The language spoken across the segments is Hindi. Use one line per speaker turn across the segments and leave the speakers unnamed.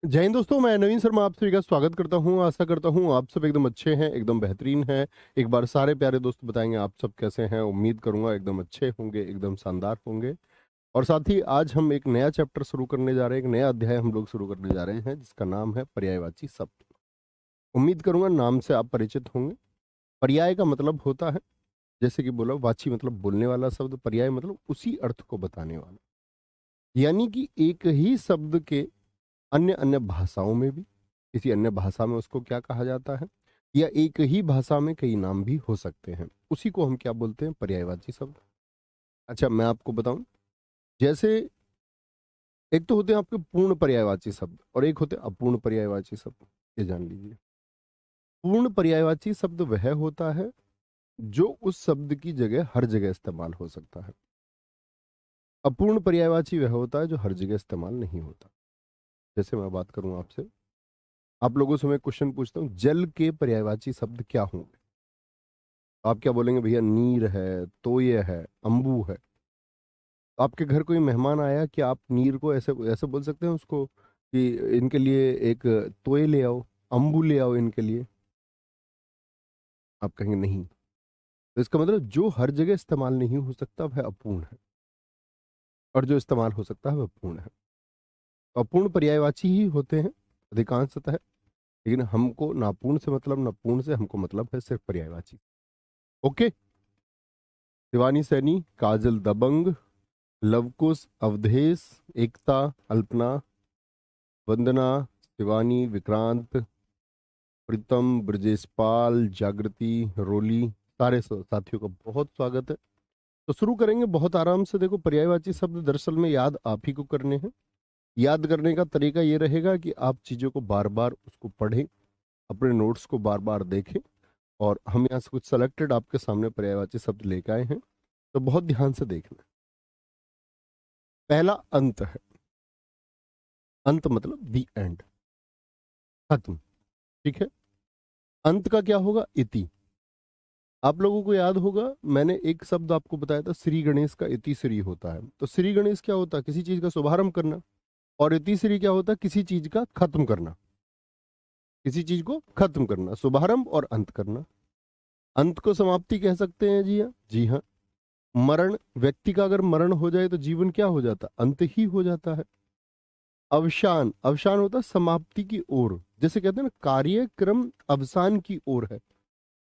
जय हिंद दोस्तों, मैं नवीन शर्मा आप सभी का स्वागत करता हूं। आशा करता हूं आप सब एकदम अच्छे हैं, एकदम बेहतरीन हैं। एक बार सारे प्यारे दोस्त बताएंगे आप सब कैसे हैं। उम्मीद करूंगा एकदम अच्छे होंगे, एकदम शानदार होंगे। और साथ ही आज हम एक नया चैप्टर शुरू करने जा रहे हैं, एक नया अध्याय हम लोग शुरू करने जा रहे हैं जिसका नाम है पर्यायवाची शब्द। उम्मीद करूंगा नाम से आप परिचित होंगे। पर्याय का मतलब होता है, जैसे कि बोला, वाची मतलब बोलने वाला शब्द, पर्याय मतलब उसी अर्थ को बताने वाला। यानी कि एक ही शब्द के अन्य अन्य भाषाओं में भी किसी अन्य भाषा में उसको क्या कहा जाता है, या एक ही भाषा में कई नाम भी हो सकते हैं, उसी को हम क्या बोलते हैं, पर्यायवाची शब्द। अच्छा, मैं आपको बताऊं, जैसे एक तो होते हैं आपके पूर्ण पर्यायवाची शब्द और एक होते हैं अपूर्ण पर्यायवाची शब्द। ये जान लीजिए, पूर्ण पर्यायवाची शब्द वह होता है जो उस शब्द की जगह हर जगह इस्तेमाल हो सकता है। अपूर्ण पर्यायवाची वह होता है जो हर जगह इस्तेमाल नहीं होता। जैसे मैं बात करूं आपसे, आप लोगों से मैं क्वेश्चन पूछता हूँ, जल के पर्यायवाची शब्द क्या होंगे? आप क्या बोलेंगे? भैया नीर है, तोय है, अम्बू है। तो आपके घर कोई मेहमान आया, कि आप नीर को ऐसे ऐसे बोल सकते हैं उसको कि इनके लिए एक तोय ले आओ, अम्बू ले आओ इनके लिए? आप कहेंगे नहीं। तो इसका मतलब जो हर जगह इस्तेमाल नहीं हो सकता वह अपूर्ण है, और जो इस्तेमाल हो सकता है वह पूर्ण है। तो अपूर्ण पर्यायवाची ही होते हैं अधिकांशतः, लेकिन हमको ना पूर्ण से मतलब, ना पूर्ण से हमको मतलब है सिर्फ पर्यायवाची। ओके। शिवानी सैनी, काजल दबंग, लवकुश, अवधेश, एकता, अल्पना, वंदना, शिवानी, विक्रांत, प्रीतम, ब्रजेश पाल, जागृति, रोली, सारे साथियों का बहुत स्वागत है। तो शुरू करेंगे बहुत आराम से। देखो, पर्यायवाची शब्द दरअसल में याद आप ही को करने हैं। याद करने का तरीका ये रहेगा कि आप चीज़ों को बार बार उसको पढ़ें, अपने नोट्स को बार बार देखें। और हम यहाँ से कुछ सेलेक्टेड आपके सामने पर्यायवाची शब्द लेकर आए हैं, तो बहुत ध्यान से देखना। पहला अंत है। अंत मतलब दी एंड, खत्म। ठीक है। अंत का क्या होगा? इति। आप लोगों को याद होगा, मैंने एक शब्द आपको बताया था, श्री गणेश का इति श्री होता है। तो श्री गणेश क्या होता है? किसी चीज का शुभारंभ करना। और इति श्री क्या होता है? किसी चीज का खत्म करना। किसी चीज को खत्म करना, शुभारंभ और अंत करना। अंत को समाप्ति कह सकते हैं। जी हाँ, जी हाँ। मरण, व्यक्ति का अगर मरण हो जाए तो जीवन क्या हो जाता है? अंत ही हो जाता है। अवसान, अवसान होता है समाप्ति की ओर। जैसे कहते हैं ना, कार्यक्रम अवसान की ओर है,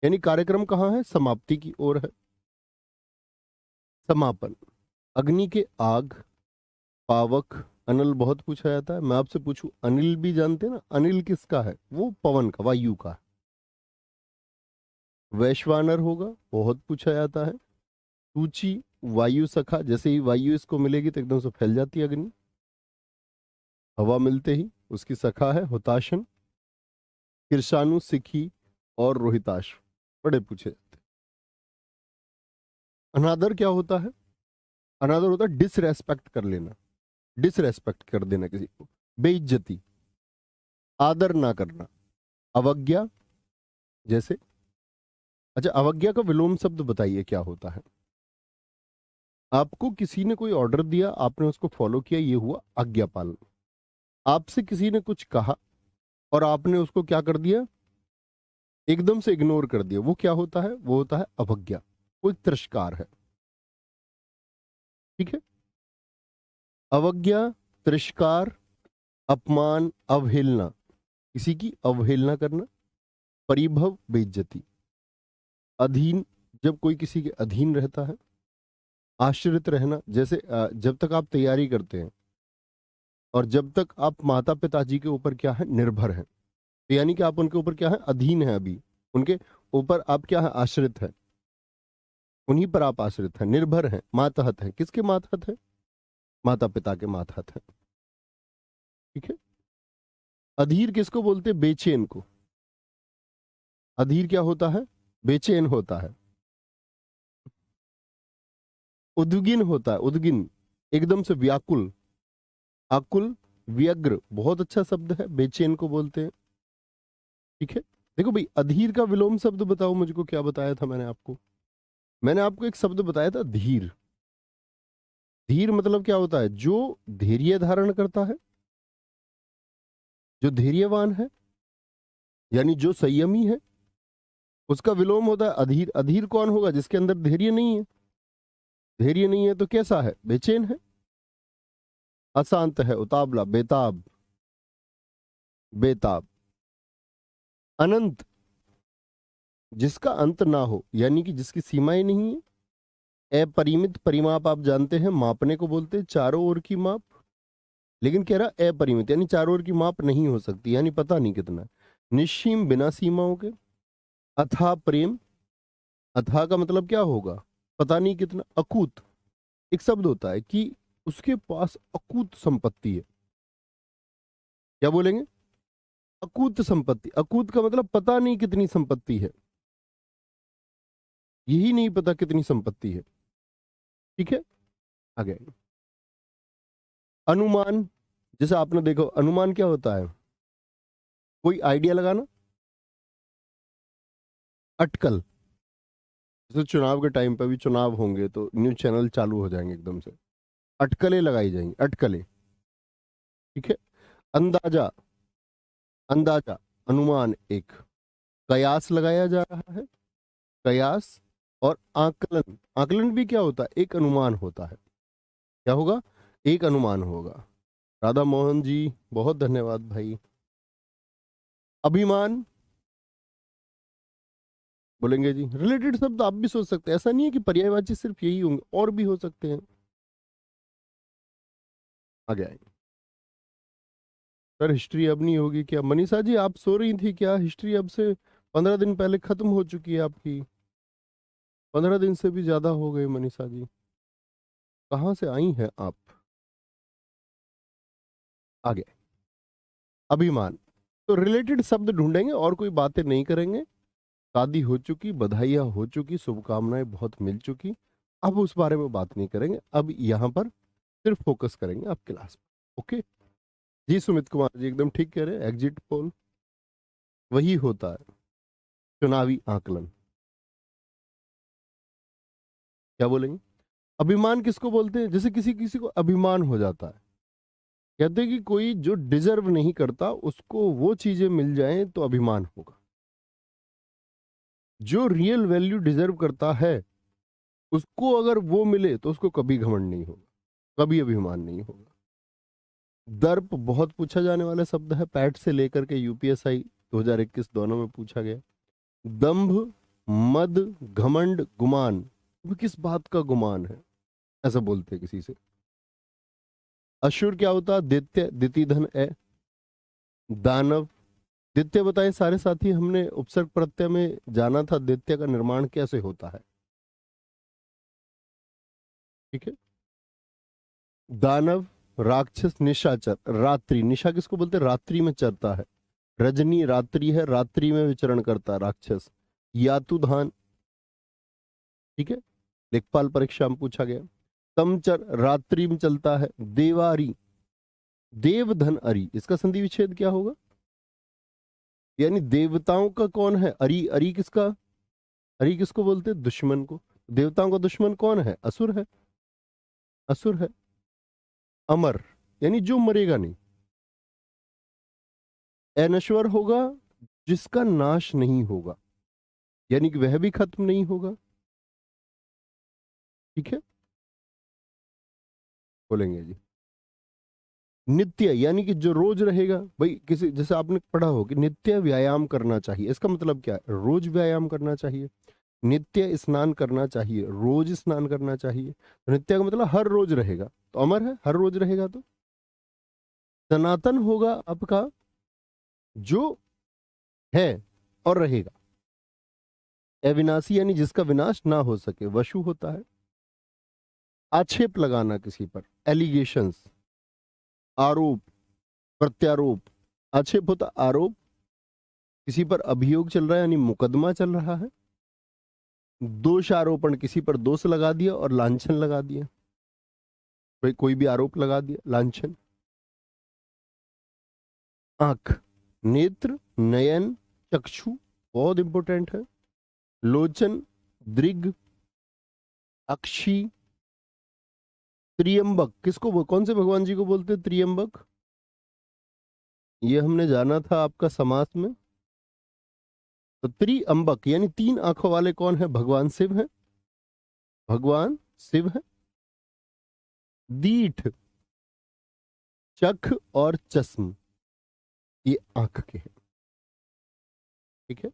यानी कार्यक्रम कहाँ है? समाप्ति की ओर है। समापन, अग्नि के आग, पावक, अनल बहुत पूछा जाता है। मैं आपसे पूछूं, अनिल भी जानते हैं ना? अनिल किसका है? वो पवन का, वायु का। वैश्वानर होगा, बहुत पूछा जाता है। सूची, वायु सखा, जैसे ही वायु इसको मिलेगी तो एकदम से फैल जाती है अग्नि। हवा मिलते ही उसकी सखा है हुताशन। किरसानु, सिखी और रोहिताश, बड़े पूछे जाते हैं। अनादर क्या होता है? अनादर होता है डिसरेस्पेक्ट कर लेना, डिसरेस्पेक्ट कर देना किसी को, बेइज्जती, आदर ना करना। अवज्ञा, जैसे, अच्छा, अवज्ञा का विलोम शब्द बताइए क्या होता है? आपको किसी ने कोई ऑर्डर दिया, आपने उसको फॉलो किया, ये हुआ आज्ञा पालन। आपसे किसी ने कुछ कहा और आपने उसको क्या कर दिया? एकदम से इग्नोर कर दिया, वो क्या होता है? वो होता है अवज्ञा, कोई तिरस्कार है। ठीक है। अवज्ञा, तिरस्कार, अपमान, अवहेलना, किसी की अवहेलना करना। परिभव, बेइज्जती। अधीन, जब कोई किसी के अधीन रहता है। आश्रित रहना, जैसे जब तक आप तैयारी करते हैं और जब तक आप माता पिताजी के ऊपर क्या है? निर्भर हैं, तो यानी कि आप उनके ऊपर क्या है? अधीन है अभी। उनके ऊपर आप क्या है? आश्रित है। उन्हीं पर आप आश्रित हैं, निर्भर हैं, मातहत हैं। किसके मातहत हैं? माता पिता के मातहत हैं। ठीक है। अधीर किसको बोलते हैं? बेचैन को। अधीर क्या होता है? बेचैन होता है। उद्विग्न होता है, उद्विग्न, एकदम से व्याकुल, आकुल, व्यग्र, बहुत अच्छा शब्द है, बेचैन को बोलते हैं। ठीक है। देखो भाई, अधीर का विलोम शब्द बताओ मुझको, क्या बताया था मैंने आपको? मैंने आपको एक शब्द बताया था, धीर। धीर मतलब क्या होता है? जो धैर्य धारण करता है, जो धैर्यवान है यानी जो संयमी है, उसका विलोम होता है अधीर। अधीर कौन होगा? जिसके अंदर धैर्य नहीं है। धैर्य नहीं है तो कैसा है? बेचैन है। अशांत है, उतावला, बेताब। बेताब। अनंत, जिसका अंत ना हो, यानी कि जिसकी सीमाएं नहीं है। अपरिमित, परिमाप आप जानते हैं, मापने को बोलते हैं, चारों ओर की माप। लेकिन कह रहा अपरिमित यानी चारों ओर की माप नहीं हो सकती, यानी पता नहीं कितना। निश्सीम, बिना सीमाओं के। अथाह प्रेम। अथाह का मतलब क्या होगा? पता नहीं कितना। अकूत, एक शब्द होता है कि उसके पास अकूत संपत्ति है। क्या बोलेंगे? अकूत संपत्ति। अकूत का मतलब पता नहीं कितनी संपत्ति है, यही नहीं पता कितनी संपत्ति है। ठीक है, आगे। अनुमान, जैसे आपने देखो, अनुमान क्या होता है? कोई आइडिया लगाना। अटकल, जैसे चुनाव के टाइम पे भी चुनाव होंगे तो न्यूज चैनल चालू हो जाएंगे एकदम से, अटकलें लगाई जाएंगी, अटकलें। ठीक है। अंदाजा। अंदाजा, अनुमान एक। कयास लगाया जा रहा है, कयास। और आकलन, आकलन भी क्या होता है? एक अनुमान होता है। क्या होगा? एक अनुमान होगा। राधा मोहन जी, बहुत धन्यवाद भाई। अभिमान बोलेंगे जी। रिलेटेड शब्द आप भी सोच सकते हैं, ऐसा नहीं है कि पर्यायवाची सिर्फ यही होंगे, और भी हो सकते हैं। आगे आएंगे। सर हिस्ट्री अब नहीं होगी क्या? मनीषा जी आप सो रही थी क्या? हिस्ट्री अब से 15 दिन पहले खत्म हो चुकी है आपकी। 15 दिन से भी ज्यादा हो गए मनीषा जी, कहाँ से आई हैं आप? आगे। अभिमान, तो रिलेटेड शब्द ढूंढेंगे और कोई बातें नहीं करेंगे। शादी हो चुकी, बधाइयाँ हो चुकी, शुभकामनाएं बहुत मिल चुकी, अब उस बारे में बात नहीं करेंगे। अब यहाँ पर सिर्फ फोकस करेंगे आप क्लास पर। ओके जी। सुमित कुमार जी एकदम ठीक कह रहे हैं, एग्जिट पोल वही होता है, चुनावी आकलन। क्या बोलेंगे? अभिमान किसको बोलते हैं? जैसे किसी किसी को अभिमान हो जाता है, कहते हैं कि कोई जो डिजर्व नहीं करता उसको वो चीजें मिल जाएं तो अभिमान होगा। जो रियल वैल्यू डिजर्व करता है उसको अगर वो मिले तो उसको कभी घमंड नहीं होगा, कभी अभिमान नहीं होगा। दर्प बहुत पूछा जाने वाला शब्द है, पैट से लेकर के यूपीएसआई 2021 दोनों में पूछा गया। दंभ, मद, घमंड, गुमान, वो किस बात का गुमान है, ऐसा बोलते हैं किसी से। असुर क्या होता? दैत्य, दिति धन ए। दानव, दैत्य बताए सारे साथी, हमने उपसर्ग प्रत्यय में जाना था दैत्य का निर्माण कैसे होता है। ठीक है। दानव, राक्षस, निशाचर, रात्रि, निशा किसको बोलते हैं? रात्रि में चरता है। रजनी रात्रि है, रात्रि में विचरण करता है राक्षस। यातुधान, ठीक है, लेखपाल परीक्षा में पूछा गया। तमचर, रात्रि में चलता है। देवारी, देवधन अरी, इसका संधि विच्छेद क्या होगा? यानी देवताओं का कौन है? अरी। अरी किसका? अरी किसको बोलते हैं? दुश्मन को। देवताओं का दुश्मन कौन है? असुर है। असुर है। अमर, यानी जो मरेगा नहीं। अनश्वर होगा, जिसका नाश नहीं होगा, यानी कि वह भी खत्म नहीं होगा। ठीक है, बोलेंगे जी। नित्य, यानी कि जो रोज रहेगा। भाई किसी, जैसे आपने पढ़ा हो कि नित्य व्यायाम करना चाहिए, इसका मतलब क्या है? रोज व्यायाम करना चाहिए। नित्य स्नान करना चाहिए, रोज स्नान करना चाहिए। तो नित्य का मतलब हर रोज रहेगा, तो अमर है, हर रोज रहेगा। तो सनातन होगा आपका, जो है और रहेगा। अविनाशी, यानी जिसका विनाश ना हो सके। वशु होता है आक्षेप लगाना किसी पर, एलिगेशंस। आरोप, प्रत्यारोप। आक्षेप होता आरोप, किसी पर अभियोग चल रहा है यानी मुकदमा चल रहा है। दोषारोपण, किसी पर दोष लगा दिया और लांछन लगा दिया, कोई भी आरोप लगा दिया, लांछन। आंख, नेत्र, नयन, चक्षु, बहुत इंपॉर्टेंट है। लोचन, दृग, अक्षी, त्रियंबक, किसको कौन से भगवान जी को बोलते हैं त्रियंबक? ये हमने जाना था आपका समास में। तो त्रिअंबक यानी 3 आंखों वाले कौन है? भगवान शिव है। भगवान शिव है। दीठ, चख और चश्म, ये आंख के हैं। ठीक है।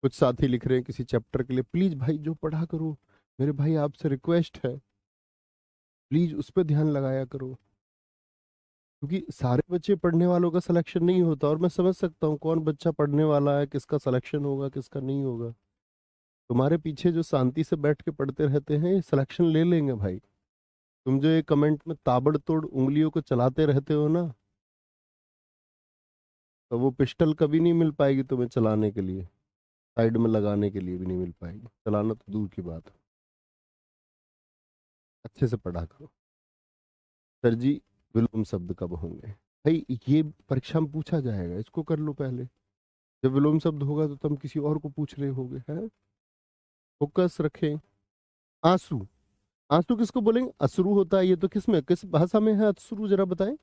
कुछ साथी लिख रहे हैं किसी चैप्टर के लिए, प्लीज भाई जो पढ़ा करो, मेरे भाई आपसे रिक्वेस्ट है, प्लीज उस पर ध्यान लगाया करो, क्योंकि सारे बच्चे पढ़ने वालों का सिलेक्शन नहीं होता, और मैं समझ सकता हूँ कौन बच्चा पढ़ने वाला है, किसका सिलेक्शन होगा किसका नहीं होगा। तुम्हारे पीछे जो शांति से बैठ के पढ़ते रहते हैं ये सिलेक्शन ले लेंगे भाई। तुम जो ये कमेंट में ताबड़तोड़ उंगलियों को चलाते रहते हो ना, तो वो पिस्टल कभी नहीं मिल पाएगी तुम्हें चलाने के लिए, साइड में लगाने के लिए भी नहीं मिल पाएगी, चलाना तो दूर की बात है। अच्छे से पढ़ा करो। सर जी विलोम शब्द कब होंगे? भाई ये परीक्षा में पूछा जाएगा, इसको कर लो पहले। जब विलोम शब्द होगा तो तुम किसी और को पूछ रहे होगे, है। फोकस रखें। आंसू, आंसू किसको बोलेंगे? अश्रु होता है ये, तो किस में, किस भाषा में है अश्रु, जरा बताएं।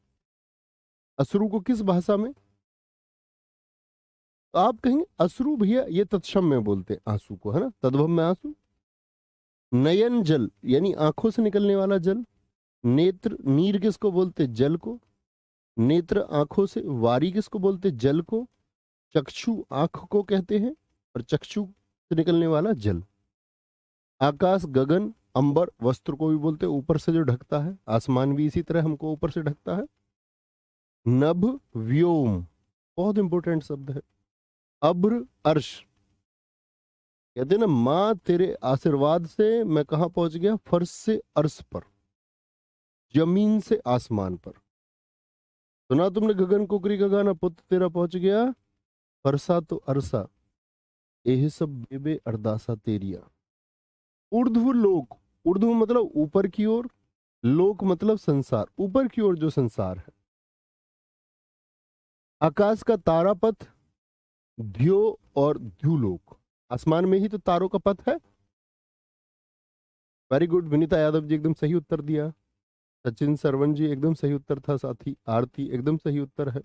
अश्रु को किस भाषा में? तो आप कहेंगे अश्रु भैया ये तत्सम में बोलते हैं आंसू को, है ना, तद्भव में आंसू। नयन जल यानी आंखों से निकलने वाला जल। नेत्र, नीर किसको बोलते? जल को। नेत्र आंखों से, वारी किसको बोलते? जल को। चक्षु आंख को कहते हैं, और चक्षु से निकलने वाला जल। आकाश, गगन, अंबर, वस्त्र को भी बोलते हैं, ऊपर से जो ढकता है, आसमान भी इसी तरह हमको ऊपर से ढकता है। नभ, व्योम, बहुत इंपॉर्टेंट शब्द है। अभ्र, अर्श, कहते हैं ना माँ तेरे आशीर्वाद से मैं कहां पहुंच गया? फर्श से अर्श पर, जमीन से आसमान पर। सुना तुमने गगन कुकरी का गाना, पुत्र तेरा पहुंच गया फरसा तो अरसा, एह सब बेबे अरदासा तेरिया। ऊर्ध्व लोक, ऊर्ध्व मतलब ऊपर की ओर, लोक मतलब संसार, ऊपर की ओर जो संसार है। आकाश का तारापथ, द्यो और द्युलोक, आसमान में ही तो तारों का पथ है। वेरी गुड, विनीता यादव जी एकदम सही उत्तर दिया। सचिन सरवन जी एकदम सही उत्तर था, साथी आरती एकदम सही उत्तर है।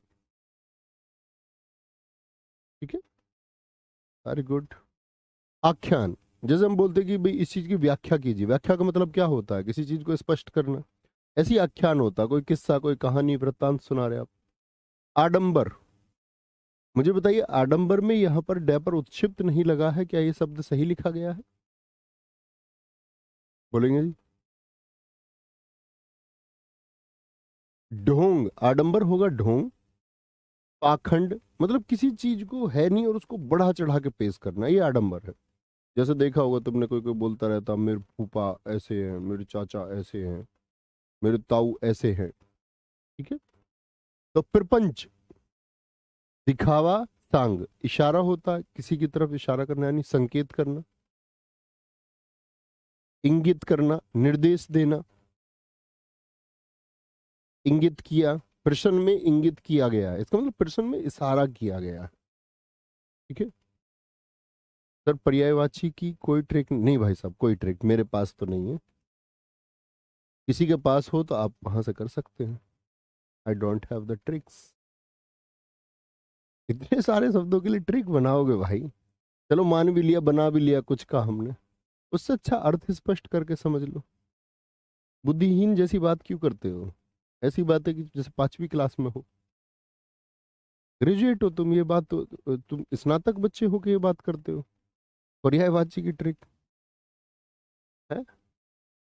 ठीक है, वेरी गुड। आख्यान, जैसे हम बोलते हैं कि भाई इस चीज की व्याख्या कीजिए, व्याख्या का मतलब क्या होता है? किसी चीज को स्पष्ट करना। ऐसी आख्यान होता है, कोई किस्सा, कोई कहानी, वृत्तांत सुना रहे आप। आडंबर, मुझे बताइए आडंबर में यहाँ पर डे पर उत्क्षिप्त नहीं लगा है, क्या ये शब्द सही लिखा गया है? बोलेंगे जी। ढोंग, आडंबर होगा ढोंग। पाखंड मतलब किसी चीज को है नहीं और उसको बढ़ा चढ़ा के पेश करना, ये आडंबर है। जैसे देखा होगा तुमने, कोई कोई बोलता रहता मेरे फूफा ऐसे हैं, मेरे चाचा ऐसे हैं, मेरे ताऊ ऐसे हैं। ठीक है। तो प्रपंच, दिखावा, सांग, इशारा होता है, किसी की तरफ इशारा करना यानी संकेत करना। इंगित करना, निर्देश देना। इंगित किया, प्रश्न में इंगित किया गया है, इसका मतलब प्रश्न में इशारा किया गया है। ठीक है। सर पर्यायवाची की कोई ट्रिक नहीं भाई साहब, कोई ट्रिक मेरे पास तो नहीं है, किसी के पास हो तो आप वहां से कर सकते हैं। I don't have the tricks. इतने सारे शब्दों के लिए ट्रिक बनाओगे भाई? चलो मान भी लिया, बना भी लिया कुछ का हमने, उससे अच्छा अर्थ स्पष्ट करके समझ लो। बुद्धिहीन जैसी बात क्यों करते हो? ऐसी बात है कि जैसे 5वीं क्लास में हो, ग्रेजुएट हो तुम, ये बात तो तुम स्नातक बच्चे हो के ये बात करते हो, पर्यायवाची की ट्रिक है।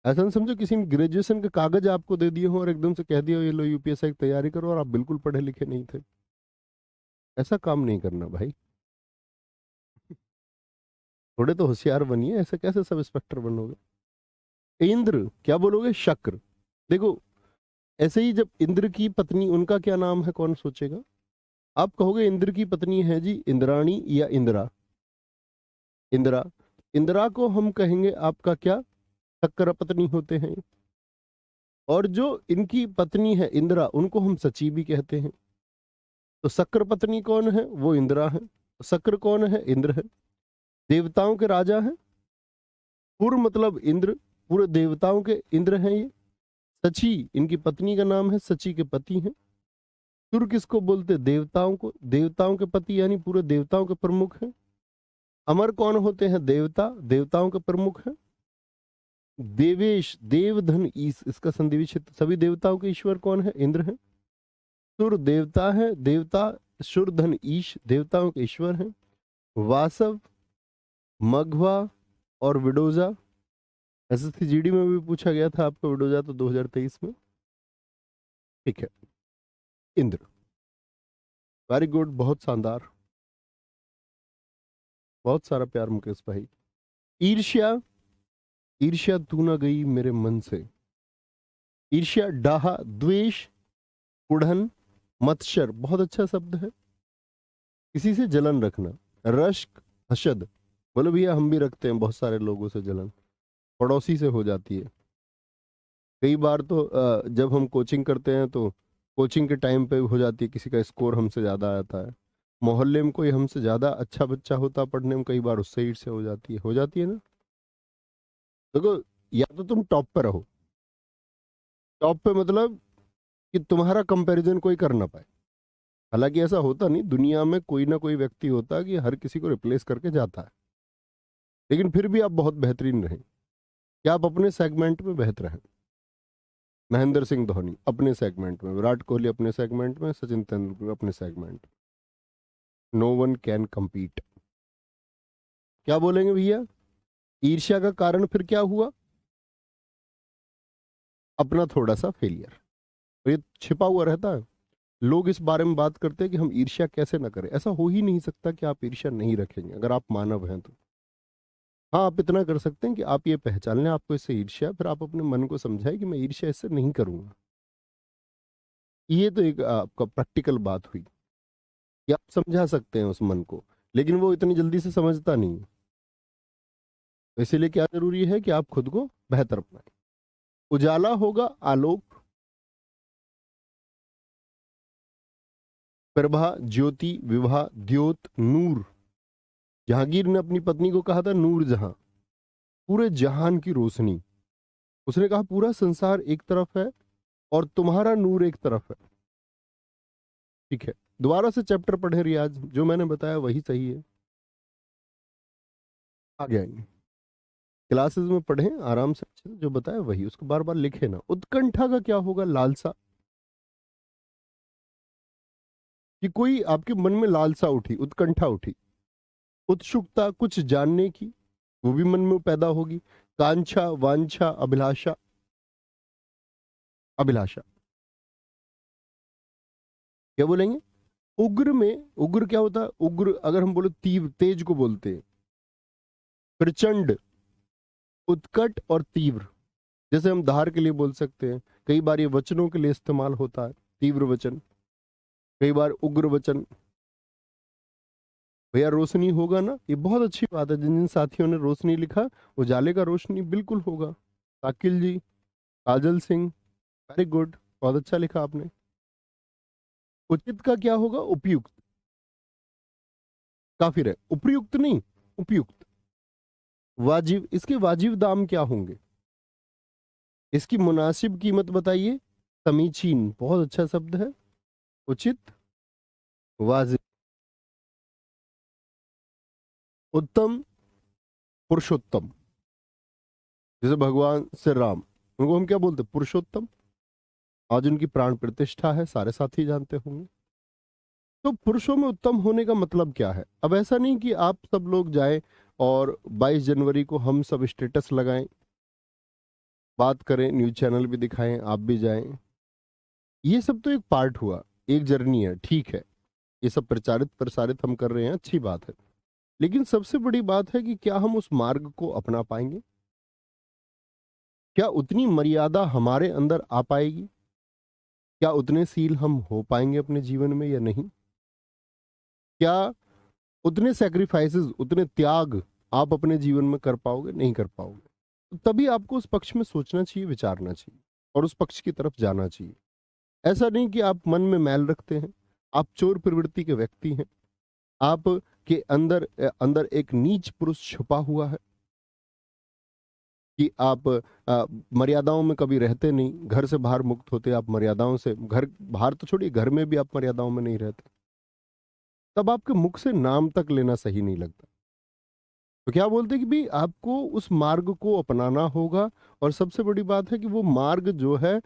ऐसा नहीं समझो किसी ने ग्रेजुएशन के कागज आपको दे दिए हो और एकदम से कह दिया हो, ये लो यूपीएससी की तैयारी करो, और आप बिल्कुल पढ़े लिखे नहीं थे। ऐसा काम नहीं करना भाई, थोड़े तो होशियार बनिए, ऐसे कैसे सब इंस्पेक्टर बनोगे? इंद्र, क्या बोलोगे? शक्र। देखो ऐसे ही जब इंद्र की पत्नी, उनका क्या नाम है, कौन सोचेगा? आप कहोगे इंद्र की पत्नी है जी इंद्राणी या इंदिरा। इंदिरा, इंदिरा को हम कहेंगे आपका क्या, शक्र पत्नी होते हैं। और जो इनकी पत्नी है इंदिरा, उनको हम सची भी कहते हैं। तो शक्र पत्नी कौन है? वो इंदिरा है। शक्र कौन है? इंद्र है। देवताओं के राजा हैं। पुर मतलब इंद्र, पूरे देवताओं के इंद्र हैं ये। सची इनकी पत्नी का नाम है, सची के पति हैं। सुर किसको बोलते? देवताओं को। देवताओं के पति यानी पूरे देवताओं के प्रमुख हैं। अमर कौन होते हैं? देवता, देवताओं के प्रमुख हैं। देवेश, देवधन ईश, इसका संधि विच्छेद, सभी देवताओं के ईश्वर कौन है? इंद्र है। सुर देवता है, देवता सुर धन ईश देवताओं के ईश्वर हैं। वासव, मघवा और विडोजा, एसएससी जीडी में भी पूछा गया था आपको विडोजा, तो 2023 में। ठीक है, इंद्र। वेरी गुड, बहुत शानदार, बहुत सारा प्यार मुकेश भाई। ईर्ष्या, ईर्ष्या तू ना गई मेरे मन से। ईर्ष्या, डाहा, द्वेष, कुढ़न, मत्सर, बहुत अच्छा शब्द है, किसी से जलन रखना। रश्क, हसद, बोलो भैया हम भी रखते हैं बहुत सारे लोगों से जलन, पड़ोसी से हो जाती है। कई बार तो जब हम कोचिंग करते हैं तो कोचिंग के टाइम पे हो जाती है, किसी का स्कोर हमसे ज़्यादा आता है, मोहल्ले में कोई हमसे ज़्यादा अच्छा बच्चा होता पढ़ने में, कई बार उससे ईर्ष्या हो जाती है ना। देखो, या तो तुम टॉप पे रहो, टॉप पे मतलब कि तुम्हारा कंपैरिजन कोई कर ना पाए। हालांकि ऐसा होता नहीं, दुनिया में कोई ना कोई व्यक्ति होता है कि हर किसी को रिप्लेस करके जाता है, लेकिन फिर भी आप बहुत बेहतरीन रहें, कि आप अपने सेगमेंट में बेहतर हैं। महेंद्र सिंह धोनी अपने सेगमेंट में, विराट कोहली अपने सेगमेंट में, सचिन तेंदुलकर अपने सेगमेंट में, नो वन कैन compete। क्या बोलेंगे भैया? ईर्ष्या का कारण फिर क्या हुआ? अपना थोड़ा सा फेलियर, तो ये छिपा हुआ रहता है। लोग इस बारे में बात करते हैं कि हम ईर्ष्या कैसे ना करें। ऐसा हो ही नहीं सकता कि आप ईर्ष्या नहीं रखेंगे अगर आप मानव हैं तो। हाँ, आप इतना कर सकते हैं कि आप ये पहचान लें आपको इससे ईर्ष्या, फिर आप अपने मन को समझाएं कि मैं ईर्ष्या इससे नहीं करूंगा। ये तो एक आपका प्रैक्टिकल बात हुई कि आप समझा सकते हैं उस मन को, लेकिन वो इतनी जल्दी से समझता नहीं है। तो इसीलिए क्या जरूरी है कि आप खुद को बेहतर बनाएं। उजाला होगा आलोक, प्रभा ज्योति, विवाह द्योत, नूर। जहांगीर ने अपनी पत्नी को कहा था नूर जहां, पूरे जहान की रोशनी। उसने कहा पूरा संसार एक तरफ है और तुम्हारा नूर एक तरफ है। ठीक है, दोबारा से चैप्टर पढ़े रियाज, जो मैंने बताया वही सही है, आगे आएंगे। क्लासेस में पढ़ें आराम से, अच्छे से जो बताया वही, उसको बार बार लिखे ना। उत्कंठा का क्या होगा? लालसा, कि कोई आपके मन में लालसा उठी, उत्कंठा उठी। उत्सुकता, कुछ जानने की, वो भी मन में पैदा होगी। कांक्षा, वांछा, अभिलाषा, अभिलाषा। क्या बोलेंगे? उग्र में, उग्र क्या होता है? उग्र अगर हम बोले तीव्र, तेज को बोलते हैं। प्रचंड, उत्कट और तीव्र, जैसे हम धार के लिए बोल सकते हैं। कई बार ये वचनों के लिए इस्तेमाल होता है, तीव्र वचन, कई बार उग्र वचन। भैया रोशनी होगा ना, ये बहुत अच्छी बात है। जिन जिन साथियों ने रोशनी लिखा, उजाले का रोशनी बिल्कुल होगा। शाकिल जी, काजल सिंह, वेरी गुड, बहुत अच्छा लिखा आपने। उचित का क्या होगा? उपयुक्त, काफिर है, उपयुक्त नहीं, उपयुक्त। वाजिब, इसके वाजिब दाम क्या होंगे? इसकी मुनासिब कीमत बताइए। समीचीन, बहुत अच्छा शब्द है। उचित, वाजिब। उत्तम, पुरुषोत्तम, जैसे भगवान श्री राम, उनको हम क्या बोलते? पुरुषोत्तम। आज उनकी प्राण प्रतिष्ठा है, सारे साथी जानते होंगे। तो पुरुषों में उत्तम होने का मतलब क्या है? अब ऐसा नहीं कि आप सब लोग जाएं और 22 जनवरी को हम सब स्टेटस लगाएं, बात करें, न्यूज चैनल भी दिखाएं, आप भी जाएं। ये सब तो एक पार्ट हुआ, एक जर्नी है, ठीक है। ये सब प्रचारित प्रसारित हम कर रहे हैं, अच्छी बात है। लेकिन सबसे बड़ी बात है कि क्या हम उस मार्ग को अपना पाएंगे? क्या उतनी मर्यादा हमारे अंदर आ पाएगी? क्या उतने सील हम हो पाएंगे अपने जीवन में या नहीं? क्या उतने सैक्रिफाइसेस, उतने त्याग आप अपने जीवन में कर पाओगे? नहीं कर पाओगे। तो तभी आपको उस पक्ष में सोचना चाहिए, विचारना चाहिए और उस पक्ष की तरफ जाना चाहिए। ऐसा नहीं कि आप मन में मैल रखते हैं, आप चोर प्रवृत्ति के व्यक्ति हैं, आप के अंदर अंदर एक नीच पुरुष छुपा हुआ है। कि आप मर्यादाओं में कभी रहते नहीं, घर से बाहर मुक्त होते, आप मर्यादाओं से, घर बाहर तो छोड़िए, घर में भी आप मर्यादाओं में नहीं रहते, तब आपके मुख से नाम तक लेना सही नहीं लगता। तो क्या बोलते हैं कि भाई आपको उस मार्ग को अपनाना होगा, और सबसे बड़ी बात है कि वो मार्ग जो है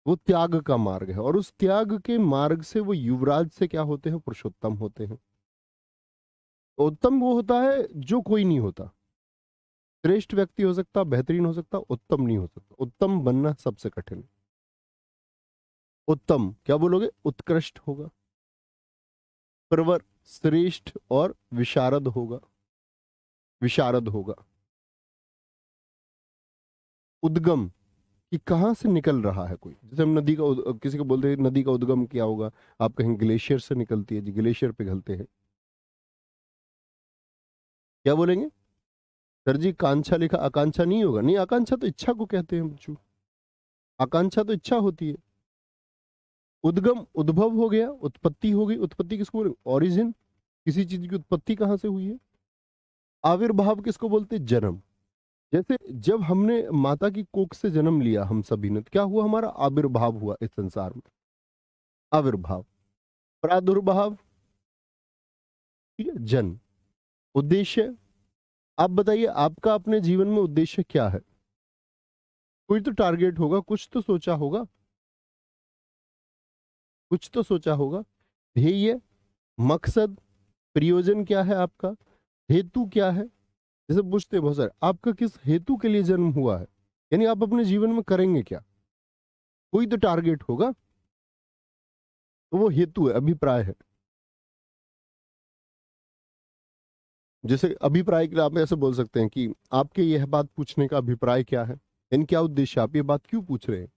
वो त्याग का मार्ग है, और उस त्याग के मार्ग से वो युवराज से क्या होते हैं, पुरुषोत्तम होते हैं। उत्तम वो होता है जो कोई नहीं होता, श्रेष्ठ व्यक्ति हो सकता, बेहतरीन हो सकता, उत्तम नहीं हो सकता। उत्तम बनना सबसे कठिन। उत्तम क्या बोलोगे, उत्कृष्ट होगा, प्रवर, श्रेष्ठ, और विशारद होगा, विशारद होगा। उद्गम कि कहाँ से निकल रहा है कोई, जैसे हम नदी का किसी को बोलते हैं नदी का उद्गम क्या होगा, आप कहें ग्लेशियर से निकलती है जी, ग्लेशियर पिघलते हैं। क्या बोलेंगे, सर जी कांक्षा लिखा, आकांक्षा नहीं होगा, नहीं आकांक्षा तो इच्छा को कहते हैं बच्चों, आकांक्षा तो इच्छा होती है। उद्गम उद्भव हो गया, उत्पत्ति हो गई, उत्पत्ति किसको बोलेंगे, ओरिजिन, किसी चीज की उत्पत्ति कहाँ से हुई है। आविर्भाव किसको बोलते हैं, जन्म। जैसे जब हमने माता की कोख से जन्म लिया हम सभी ने, तो क्या हुआ, हमारा आविर्भाव हुआ इस संसार में, आविर्भाव। प्रादुर्भाव, ठीक है, जन्म। उद्देश्य, आप बताइए आपका अपने जीवन में उद्देश्य क्या है, कोई तो टारगेट होगा, कुछ तो सोचा होगा, कुछ तो सोचा होगा। ध्येय, मकसद, प्रयोजन क्या है आपका, हेतु क्या है। जैसे पूछते हैं बहुत सारे, आपका किस हेतु के लिए जन्म हुआ है, यानी आप अपने जीवन में करेंगे क्या, कोई तो टारगेट होगा, तो वो हेतु है, अभिप्राय है। जैसे अभिप्राय के लिए आप ऐसे बोल सकते हैं कि आपके यह बात पूछने का अभिप्राय क्या है, यानी क्या उद्देश्य, आप ये बात क्यों पूछ रहे हैं।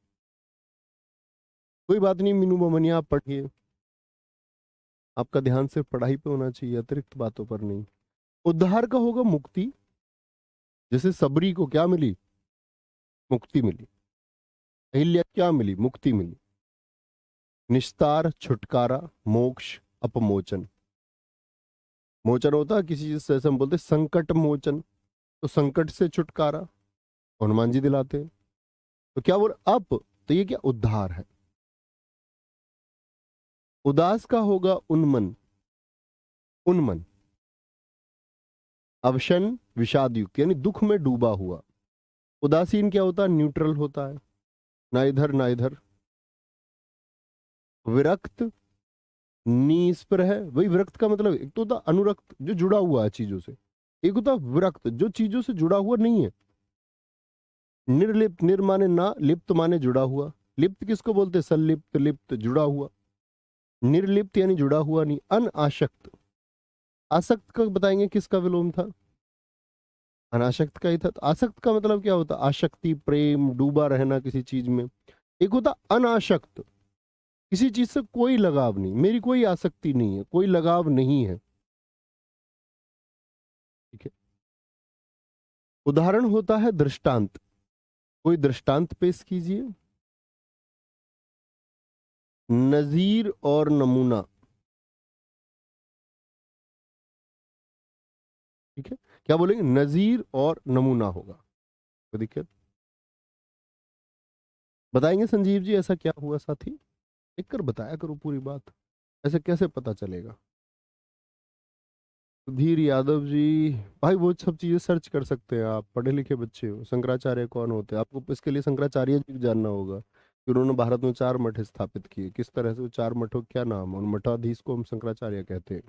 कोई बात नहीं मीनू मोमनिया, आप पढ़िए, आपका ध्यान सिर्फ पढ़ाई पे होना चाहिए, अतिरिक्त बातों पर नहीं। उद्धार का होगा मुक्ति, जैसे सबरी को क्या मिली, मुक्ति मिली। अहिल्या क्या मिली, मुक्ति मिली। निस्तार, छुटकारा, मोक्ष, अपमोचन। मोचन होता है किसी चीज से, जैसे हम बोलते हैं संकट मोचन, तो संकट से छुटकारा हनुमान जी दिलाते हैं। तो क्या बोल अप, तो ये क्या, उद्धार है। उदास का होगा उन्मन, उन्मन। अवशन, विषाद युक्त, यानी दुख में डूबा हुआ। उदासीन क्या होता है, न्यूट्रल होता है, ना इधर ना इधर। विरक्त, निस्पृह है, वही विरक्त का मतलब, एक तो होता अनुरक्त जो जुड़ा हुआ है चीजों से, एक होता विरक्त जो चीजों से जुड़ा हुआ नहीं है। निर्लिप्त, निर माने ना, लिप्त माने जुड़ा हुआ। लिप्त किसको बोलते, संलिप्त, लिप्त, जुड़ा हुआ। निर्लिप्त यानी जुड़ा हुआ नहीं। अनासक्त, आसक्त का बताएंगे किसका विलोम था, अनासक्त का ही था। तो आसक्त का मतलब क्या होता, आसक्ति, प्रेम, डूबा रहना किसी चीज में। एक होता अनासक्त, किसी चीज से कोई लगाव नहीं, मेरी कोई आसक्ति नहीं है, कोई लगाव नहीं है, ठीक है। उदाहरण होता है दृष्टांत, कोई दृष्टांत पेश कीजिए। नजीर और नमूना, ठीक है, क्या बोलेंगे, नजीर और नमूना होगा, कोई दिक्कत। बताएंगे संजीव जी ऐसा क्या हुआ साथी, लिख कर बताया करो पूरी बात, ऐसे कैसे पता चलेगा। सुधीर यादव जी, भाई वो सब चीजें सर्च कर सकते हैं, आप पढ़े लिखे बच्चे हो। शंकराचार्य कौन होते हैं, आपको इसके लिए शंकराचार्य जी को जानना होगा कि उन्होंने भारत में 4 मठ स्थापित किए, किस तरह से वो 4 मठों क्या नाम है, उन मठाधीश को हम शंकराचार्य कहते हैं।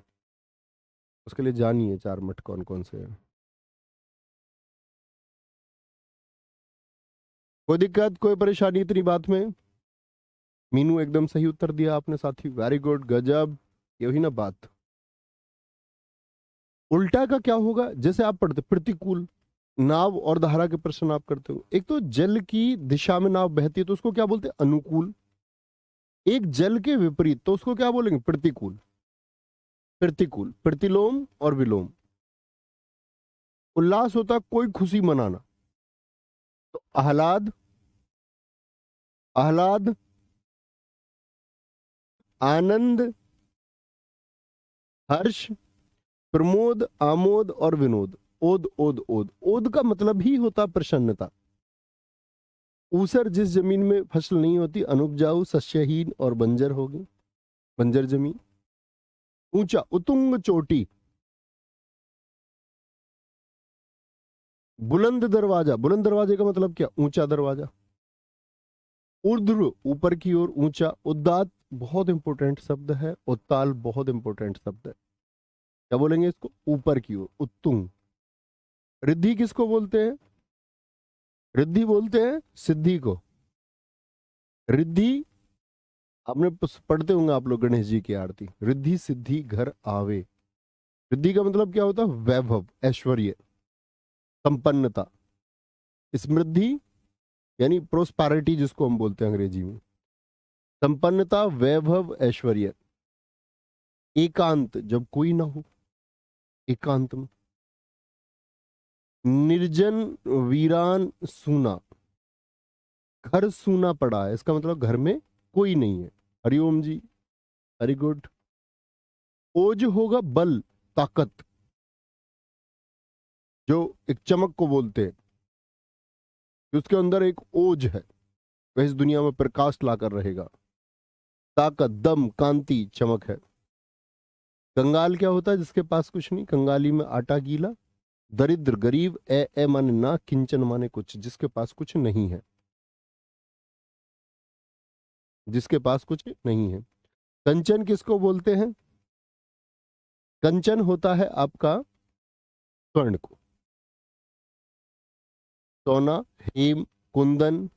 उसके लिए जानिए 4 मठ कौन कौन से हैं। कोई दिक्कत, कोई परेशानी इतनी बात में। मीनू एकदम सही उत्तर दिया आपने साथी, वेरी गुड, गजब, यही ना बात। उल्टा का क्या होगा, जैसे आप पढ़ते प्रतिकूल, नाव और धारा के प्रश्न आप करते हो। एक तो जल की दिशा में नाव बहती है तो उसको क्या बोलते हैं, अनुकूल। एक जल के विपरीत तो उसको क्या बोलेंगे, प्रतिकूल। प्रतिकूल, प्रतिलोम और विलोम। उल्लास होता है कोई खुशी मनाना, तो आह्लाद, आह्लाद, आनंद, हर्ष, प्रमोद, आमोद और विनोद। ओद ओद ओद, ओद का मतलब ही होता प्रसन्नता। ऊसर जिस जमीन में फसल नहीं होती, अनुपजाऊ, सस्यहीन और बंजर होगी, बंजर जमीन। ऊंचा, उतुंग चोटी। बुलंद दरवाजा, बुलंद दरवाजे का मतलब क्या, ऊंचा दरवाजा। ऊर्ध्व, ऊपर की ओर, ऊंचा। उद्दात बहुत इंपॉर्टेंट शब्द है, उत्ताल बहुत इंपॉर्टेंट शब्द है। क्या बोलेंगे इसको, ऊपर की ओर, उत्तुंग। रिद्धि किसको बोलते हैं, रिद्धि बोलते हैं सिद्धि को। रिद्धि, आपने पढ़ते होंगे आप लोग गणेश जी की आरती, रिद्धि सिद्धि घर आवे। रिद्धि का मतलब क्या होता है, वैभव, ऐश्वर्य, संपन्नता। समृद्धि यानी प्रोस्पैरिटी जिसको हम बोलते हैं अंग्रेजी में। संपन्नता, वैभव, ऐश्वर्य। एकांत, जब कोई ना हो, एकांत में। निर्जन, वीरान, सूना। घर सूना पड़ा है, इसका मतलब घर में कोई नहीं है। हरिओम जी, वेरी गुड। ओज होगा बल, ताकत, जो एक चमक को बोलते हैं कि उसके अंदर एक ओज है, वह इस दुनिया में प्रकाश लाकर रहेगा। ताकत, दम, कांति, चमक है। कंगाल क्या होता है, जिसके पास कुछ नहीं, कंगाली में आटा गीला। दरिद्र, गरीब, ए माने ना, किंचन माने कुछ, जिसके पास कुछ नहीं है, जिसके पास कुछ नहीं है। कंचन किसको बोलते हैं, कंचन होता है आपका स्वर्ण को। सोना, हेम, कुंदन।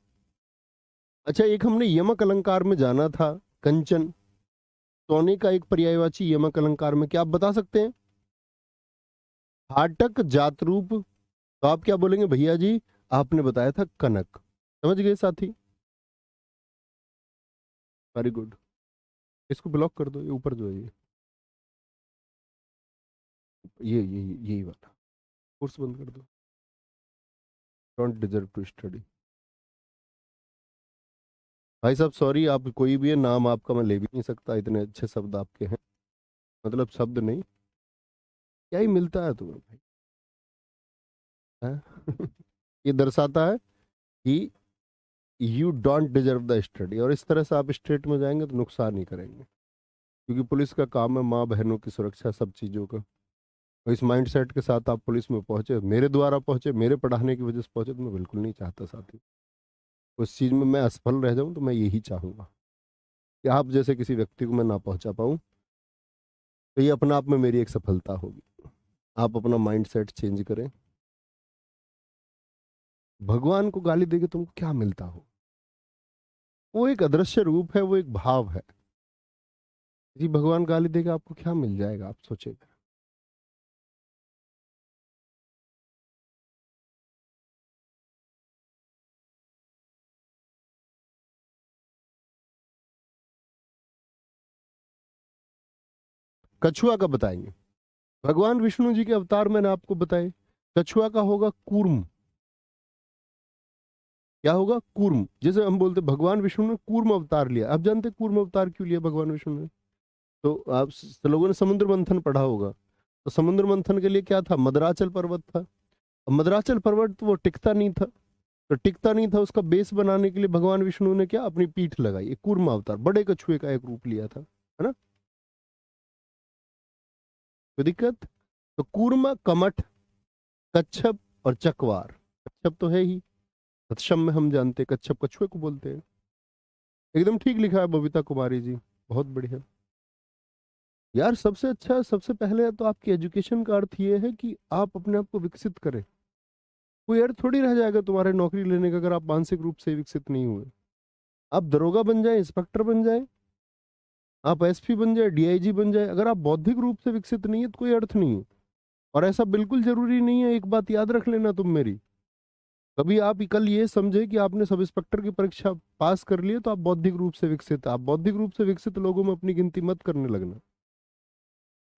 अच्छा, एक हमने यमक अलंकार में जाना था, कंचन सोने का एक पर्यायवाची यमक अलंकार में, क्या आप बता सकते हैं। हाटक, जातरूप। तो आप क्या बोलेंगे भैया जी, आपने बताया था कनक। समझ गए साथी, वेरी गुड। इसको ब्लॉक कर दो, ये ऊपर जो है ये यही वाला कोर्स बंद कर दो। Don't deserve to study. भाई साहब सॉरी, आप कोई भी है, नाम आपका मैं ले भी नहीं सकता, इतने अच्छे शब्द आपके हैं। मतलब शब्द नहीं, क्या ही मिलता है तुम्हें भाई, हैं? ये दर्शाता है कि you don't deserve the study, और इस तरह से आप स्टेट में जाएंगे तो नुकसान ही करेंगे, क्योंकि पुलिस का काम है माँ बहनों की सुरक्षा, सब चीज़ों का। और इस माइंड सेट के साथ आप पुलिस में पहुंचे, मेरे द्वारा पहुंचे, मेरे पढ़ाने की वजह से पहुंचे, तो मैं बिल्कुल नहीं चाहता साथी उस चीज़ में मैं असफल रह जाऊं। तो मैं यही चाहूंगा कि आप जैसे किसी व्यक्ति को मैं ना पहुंचा पाऊं, तो ये अपना आप में मेरी एक सफलता होगी। आप अपना माइंड सेट चेंज करें। भगवान को गाली देके तुमको क्या मिलता हो, वो एक अदृश्य रूप है, वो एक भाव है। जी, भगवान गाली देगा आपको क्या मिल जाएगा, आप सोचेगा। कछुआ का बताएंगे, भगवान विष्णु जी के अवतार मैंने आपको बताए। कछुआ का होगा कूर्म। क्या होगा, कूर्म। जैसे हम बोलते भगवान विष्णु ने कूर्म अवतार लिया, आप जानते कूर्म अवतार क्यों लिया भगवान विष्णु ने। तो आप लोगों ने समुद्र मंथन पढ़ा होगा, तो समुद्र मंथन के लिए क्या था, मदराचल पर्वत था। अब मदराचल पर्वत वो टिकता नहीं था, तो टिकता नहीं था, उसका बेस बनाने के लिए भगवान विष्णु ने क्या, अपनी पीठ लगाई, एक कूर्म अवतार, बड़े कछुए का एक रूप लिया था, है ना। कोई दिक्कत। तो कूर्म, कमठ, कच्छप और चकवार। कच्छप तो है ही, तत्सम में हम जानते हैं, कच्छप कछुए को बोलते हैं। एकदम ठीक लिखा है बबीता कुमारी जी, बहुत बढ़िया। यार सबसे अच्छा, सबसे पहले तो आपकी एजुकेशन का अर्थ ये है कि आप अपने आप को विकसित करें। कोई अर्थ थोड़ी रह जाएगा तुम्हारे नौकरी लेने का अगर आप मानसिक रूप से विकसित नहीं हुए। आप दरोगा बन जाए, इंस्पेक्टर बन जाए, आप एसपी बन जाए, डीआईजी बन जाए, अगर आप बौद्धिक रूप से विकसित नहीं है तो कोई अर्थ नहीं है। और ऐसा बिल्कुल जरूरी नहीं है, एक बात याद रख लेना तुम मेरी, कभी आप कल ये समझे कि आपने सब इंस्पेक्टर की परीक्षा पास कर ली है तो आप बौद्धिक रूप से विकसित, आप बौद्धिक रूप से विकसित लोगों में अपनी गिनती मत करने लगना।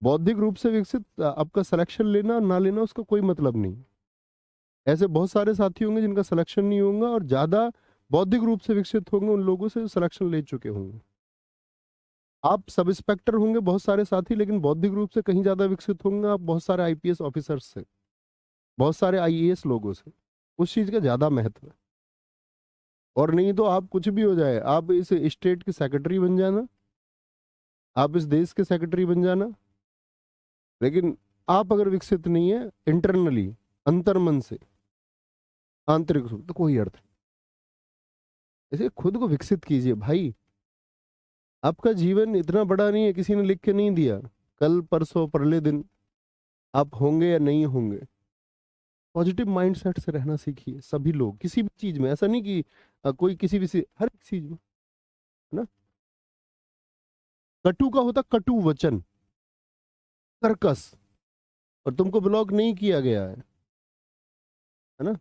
बौद्धिक रूप से विकसित आपका सिलेक्शन लेना ना लेना उसका कोई मतलब नहीं। ऐसे बहुत सारे साथी होंगे जिनका सिलेक्शन नहीं होगा, और ज्यादा बौद्धिक रूप से विकसित होंगे उन लोगों से सिलेक्शन ले चुके होंगे। आप सब इंस्पेक्टर होंगे बहुत सारे साथी, लेकिन बौद्धिक रूप से कहीं ज्यादा विकसित होंगे आप बहुत सारे आईपीएस ऑफिसर्स से। बहुत सारे आईएएस लोगों से, उस चीज का ज्यादा महत्व है। और नहीं तो आप कुछ भी हो जाए, आप इस स्टेट के सेक्रेटरी बन जाना, आप इस देश के सेक्रेटरी बन जाना, लेकिन आप अगर विकसित नहीं है इंटरनली, अंतर्मन से, आंतरिक रूप, तो कोई अर्थ नहीं। इसे खुद को विकसित कीजिए भाई। आपका जीवन इतना बड़ा नहीं है, किसी ने लिख के नहीं दिया कल परसों परले दिन आप होंगे या नहीं होंगे। पॉजिटिव माइंडसेट से रहना सीखिए सभी लोग, किसी भी चीज में। ऐसा नहीं कि कोई किसी भी हर एक चीज में, है ना। कटु का होता कटु वचन, कर्कश, और तुमको ब्लॉक नहीं किया गया है ना।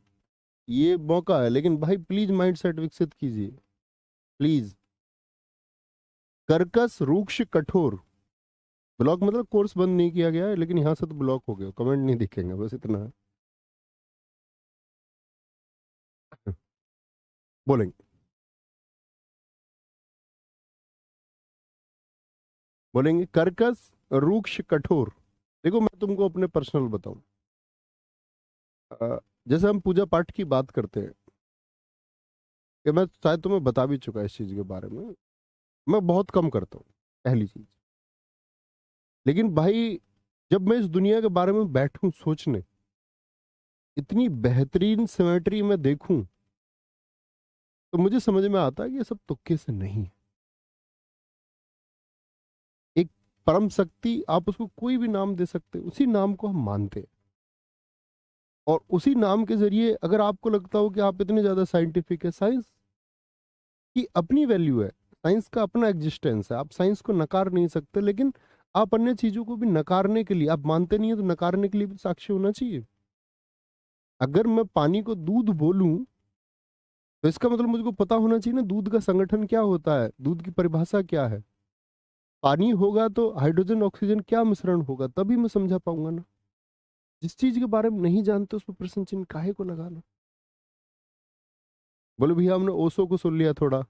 ये मौका है, लेकिन भाई प्लीज माइंडसेट विकसित कीजिए प्लीज। कर्कश, रूक्ष, कठोर। ब्लॉक मतलब कोर्स बंद नहीं किया गया है, लेकिन यहां से तो ब्लॉक हो गया, कमेंट नहीं दिखेंगे, बस इतना है। बोलेंगे, बोलेंगे कर्कश, रूक्ष, कठोर। देखो मैं तुमको अपने पर्सनल बताऊं, जैसे हम पूजा पाठ की बात करते हैं, कि मैं शायद तुम्हें बता भी चुका इस चीज के बारे में, मैं बहुत कम करता हूँ पहली चीज। लेकिन भाई जब मैं इस दुनिया के बारे में बैठूं सोचने, इतनी बेहतरीन सिमेट्री में देखूं, तो मुझे समझ में आता है कि ये सब तुक्के से नहीं है। एक परम शक्ति, आप उसको कोई भी नाम दे सकते हैं, उसी नाम को हम मानते हैं। और उसी नाम के जरिए अगर आपको लगता हो कि आप इतने ज्यादा साइंटिफिक है, साइंस की अपनी वैल्यू है, साइंस का अपना एग्जिस्टेंस है, आप साइंस को नकार नहीं सकते। लेकिन आप अन्य चीजों को भी नकारने के लिए, आप मानते नहीं है तो नकारने के लिए भी साक्ष्य होना चाहिए। अगर मैं पानी को दूध बोलूं, तो इसका मतलब मुझको पता होना चाहिए ना दूध का संगठन क्या होता है, दूध की परिभाषा क्या है। पानी होगा तो हाइड्रोजन ऑक्सीजन क्या मिश्रण होगा, तभी मैं समझा पाऊंगा ना। जिस चीज के बारे में नहीं जानते उस पर प्रश्न चिन्ह काहे को लगाना। बोले भैया हमने ओशो को सुन लिया थोड़ा,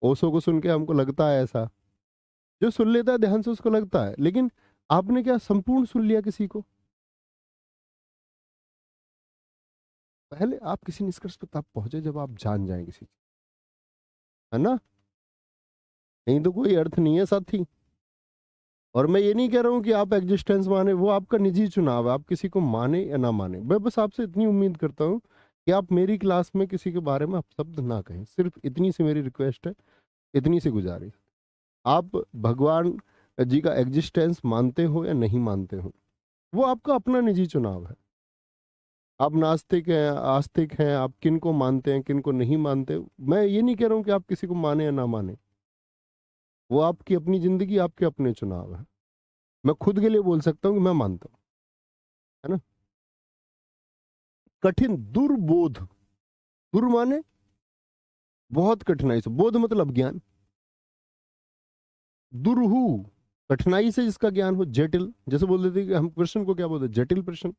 ओशो को सुन के हमको लगता है ऐसा। जो सुन लेता है ध्यान से उसको लगता है, लेकिन आपने क्या संपूर्ण सुन लिया किसी को। पहले आप किसी निष्कर्ष पर तब पहुंचे जब आप जान जाए किसी चीज, है ना। नहीं तो कोई अर्थ नहीं है साथी। और मैं ये नहीं कह रहा हूं कि आप एग्जिस्टेंस माने, वो आपका निजी चुनाव है, आप किसी को माने या ना माने। मैं बस आपसे इतनी उम्मीद करता हूं कि आप मेरी क्लास में किसी के बारे में आप शब्द ना कहें, सिर्फ इतनी सी मेरी रिक्वेस्ट है, इतनी सी गुजारिश। आप भगवान जी का एग्जिस्टेंस मानते हो या नहीं मानते हो, वो आपका अपना निजी चुनाव है। आप नास्तिक हैं, आस्तिक हैं, आप किन को मानते हैं किन को नहीं मानते, मैं ये नहीं कह रहा हूं कि आप किसी को माने या ना माने। वो आपकी अपनी जिंदगी, आपके अपने चुनाव है। मैं खुद के लिए बोल सकता हूँ कि मैं मानता हूँ, है ना। कठिन, दुर्बोध, दुर माने बहुत कठिनाई से, बोध मतलब ज्ञान। दुरहु, कठिनाई से जिसका ज्ञान हो, जटिल, जैसे बोल देते कि हम प्रश्न को क्या बोलते, जटिल प्रश्न।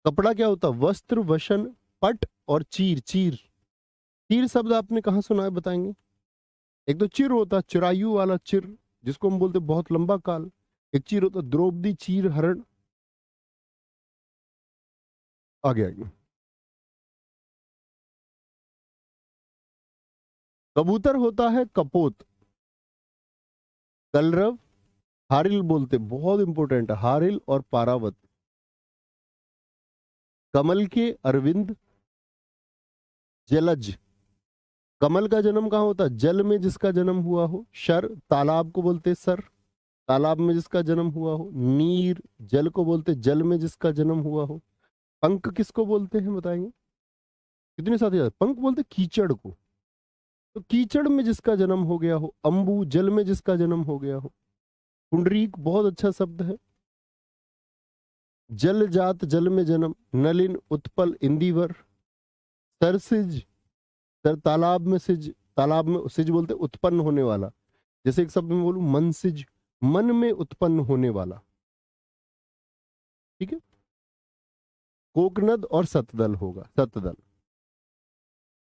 कपड़ा क्या होता, वस्त्र, वशन, पट और चीर। चीर, चीर शब्द आपने कहाँ सुना है बताएंगे। एक तो चिर होता चिरायु वाला चिर, जिसको हम बोलते बहुत लंबा काल। एक चीर होता द्रौपदी चीर हरण। आगे आगे, कबूतर होता है कपोत, कलरव, हारिल बोलते, बहुत इंपॉर्टेंट है, हारिल और पारावत। कमल के अरविंद, जलज, कमल का जन्म कहाँ होता है, जल में जिसका जन्म हुआ हो। शर, तालाब को बोलते सर, तालाब में जिसका जन्म हुआ हो। नीर, जल को बोलते जल में जिसका जन्म हुआ हो। पंख किसको बोलते हैं बताएंगे, कितने साथी याद, पंख बोलते कीचड़ को, तो कीचड़ में जिसका जन्म हो गया हो। अंबु, जल में जिसका जन्म हो गया हो। पुंडरीक, बहुत अच्छा शब्द है, जल जात, जल में जन्म। नलिन, उत्पल, इंदिवर। सरसिज, सर तालाब में सिज, तालाब में सिज बोलते उत्पन्न होने वाला। जैसे एक शब्द में बोलूं मनसिज, मन में उत्पन्न होने वाला, ठीक है। कोकनद और सतदल होगा, सतदल,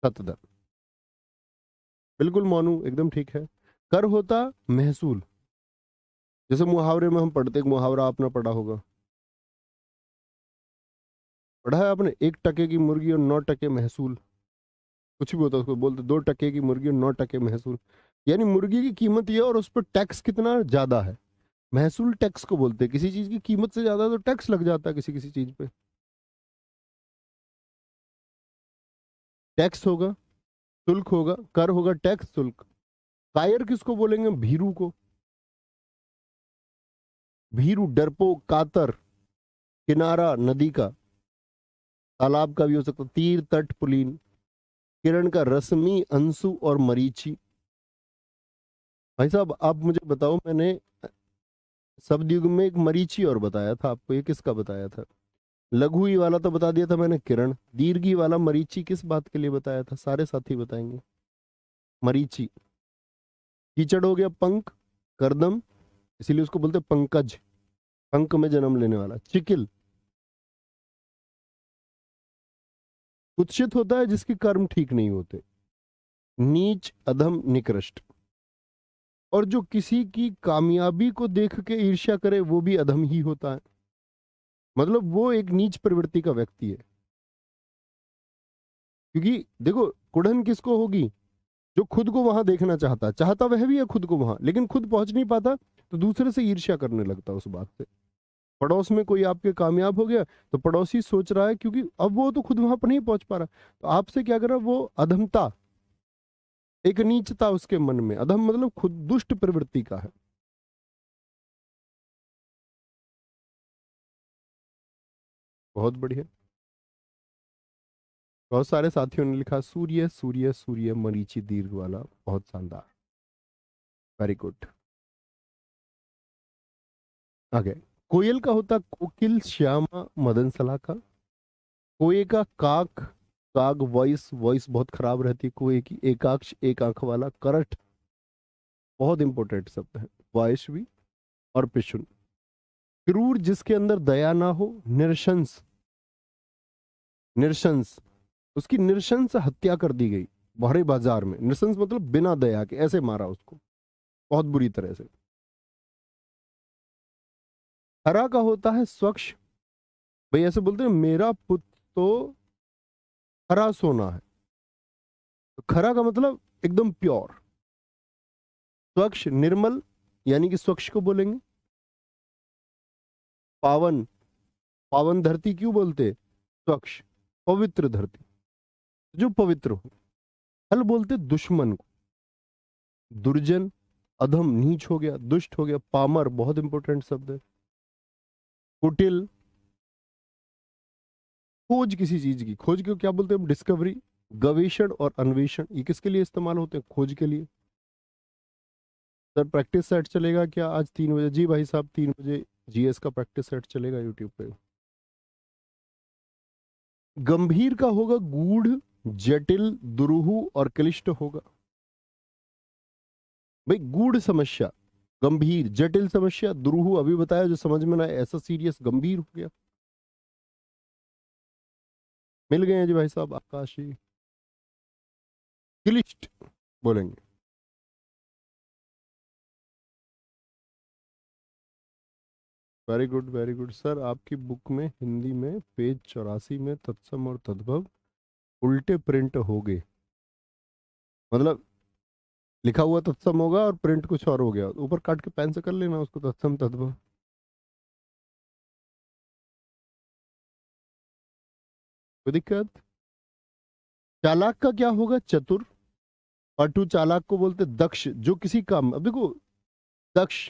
सतदल, बिल्कुल मोनू एकदम ठीक है। कर होता महसूल, जैसे मुहावरे में हम पढ़ते, एक मुहावरा आपने पढ़ा होगा, पढ़ा है आपने, 1 टके की मुर्गी और 9 टके महसूल। कुछ भी होता है उसको बोलते, 2 टके की मुर्गी और 9 टके महसूल। यानी मुर्गी की कीमत ये है और उस पर टैक्स कितना ज्यादा है। महसूल टैक्स को बोलते हैं, किसी चीज की कीमत से ज्यादा तो टैक्स लग जाता है किसी किसी चीज पे। टैक्स होगा, शुल्क होगा, कर होगा, टैक्स, शुल्क। कायर किसको बोलेंगे? भीरू को। भीरू, डरपोक, कातर, किनारा नदी का, तालाब का भी हो सकता, तीर, तट, पुलीन। किरण का रश्मि, अंशु और मरीचि। भाई साहब आप मुझे बताओ, मैंने शब्द युग में एक मरीचि और बताया था आपको, ये किसका बताया था? लघु ई वाला तो बता दिया था मैंने, किरण। दीर्घी वाला मरीचि किस बात के लिए बताया था? सारे साथी बताएंगे। मरीचि। कीचड़ हो गया पंख, करदम, इसीलिए उसको बोलते पंकज, पंख में जन्म लेने वाला। चिकिल, कुत्सित होता है जिसके कर्म ठीक नहीं होते। नीच, अधम, निकृष्ट। और जो किसी की कामयाबी को देख के ईर्ष्या करे वो भी अधम ही होता है, मतलब वो एक नीच प्रवृत्ति का व्यक्ति है। क्योंकि देखो, कुड़न किसको होगी? जो खुद को वहां देखना चाहता, चाहता वह भी है खुद को वहां, लेकिन खुद पहुंच नहीं पाता तो दूसरे से ईर्ष्या करने लगता उस बात से। पड़ोस में कोई आपके कामयाब हो गया तो पड़ोसी सोच रहा है, क्योंकि अब वो तो खुद वहां पर नहीं पहुंच पा रहा, तो आपसे क्या कर रहा है? वो अधमता, एक नीचता उसके मन में। अधम मतलब खुद दुष्ट प्रवृत्ति का है। बहुत बढ़िया। बहुत सारे साथियों ने लिखा सूर्य सूर्य सूर्य, मरीचि दीर्घ वाला, बहुत शानदार, वेरी गुड। आगे। कोयल का होता कोकिल, श्यामा, मदन सला का। कोए का काक, काग, वॉइस, वॉइस बहुत खराब रहती है कोए की। एकाक्ष, एक आंख वाला। करट, बहुत इंपॉर्टेंट शब्द है। वायश्वी और पिशुन। क्रूर, जिसके अंदर दया ना हो। निरशंस, निरशंस, उसकी निरशंस हत्या कर दी गई भरे बाजार में। निरशंस मतलब बिना दया के ऐसे मारा उसको, बहुत बुरी तरह से। हरा का होता है स्वच्छ। भाई ऐसे बोलते हैं मेरा पुत्र तो हरा सोना है, तो खरा का मतलब एकदम प्योर। स्वच्छ, निर्मल, यानी कि स्वच्छ को बोलेंगे। पावन, पावन धरती क्यों बोलते? स्वच्छ, पवित्र धरती, जो पवित्र हो। हल बोलते दुश्मन को। दुर्जन, अधम, नीच हो गया, दुष्ट हो गया। पामर, बहुत इंपॉर्टेंट शब्द है। कुटिल, खोज किसी चीज की, खोज को क्या बोलते हैं हम? डिस्कवरी। गवेषण और अन्वेषण, ये किसके लिए इस्तेमाल होते हैं? खोज के लिए। सर प्रैक्टिस सेट चलेगा क्या आज 3 बजे? जी भाई साहब, 3 बजे जीएस का प्रैक्टिस सेट चलेगा यूट्यूब पे। गंभीर का होगा गूढ़, जटिल, दुरूह और क्लिष्ट होगा। भाई गूढ़ समस्या, गंभीर, जटिल समस्या, दुरूह अभी बताया जो समझ में ना आए, ऐसा सीरियस, गंभीर हो गया। मिल गए हैं जी भाई साहब, आकाशी। क्लिष्ट बोलेंगे। Very good, very good sir. आपकी बुक में हिंदी में पेज 84 में तत्सम और तद्भव उल्टे प्रिंट हो गए, मतलब लिखा हुआ तत्सम होगा और प्रिंट कुछ और हो गया, ऊपर काट के पेन से कर लेना उसको, तत्सम तद्भव। कोई दिक्कत? चालाक का क्या होगा? चतुर। पटु, चालाक को बोलते दक्ष, जो किसी काम, अब देखो, दक्ष,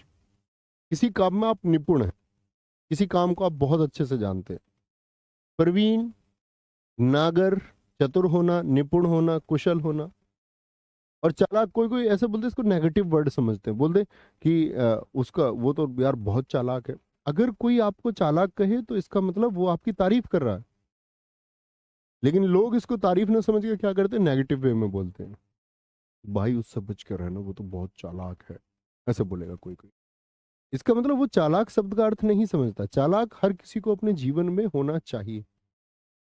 किसी काम में आप निपुण हैं, किसी काम को आप बहुत अच्छे से जानते हैं। प्रवीण, नागर, चतुर होना, निपुण होना, कुशल होना। और चालाक, कोई कोई ऐसे बोलते हैं, इसको नेगेटिव वर्ड समझते हैं, बोलते हैं कि उसका वो तो यार बहुत चालाक है। अगर कोई आपको चालाक कहे तो इसका मतलब वो आपकी तारीफ कर रहा है, लेकिन लोग इसको तारीफ ना समझ के क्या करते हैं? नेगेटिव वे में बोलते हैं। भाई उससे बच कर रहना, वो तो बहुत चालाक है, ऐसे बोलेगा कोई कोई। इसका मतलब वो चालाक शब्द का अर्थ नहीं समझता। चालाक हर किसी को अपने जीवन में होना चाहिए,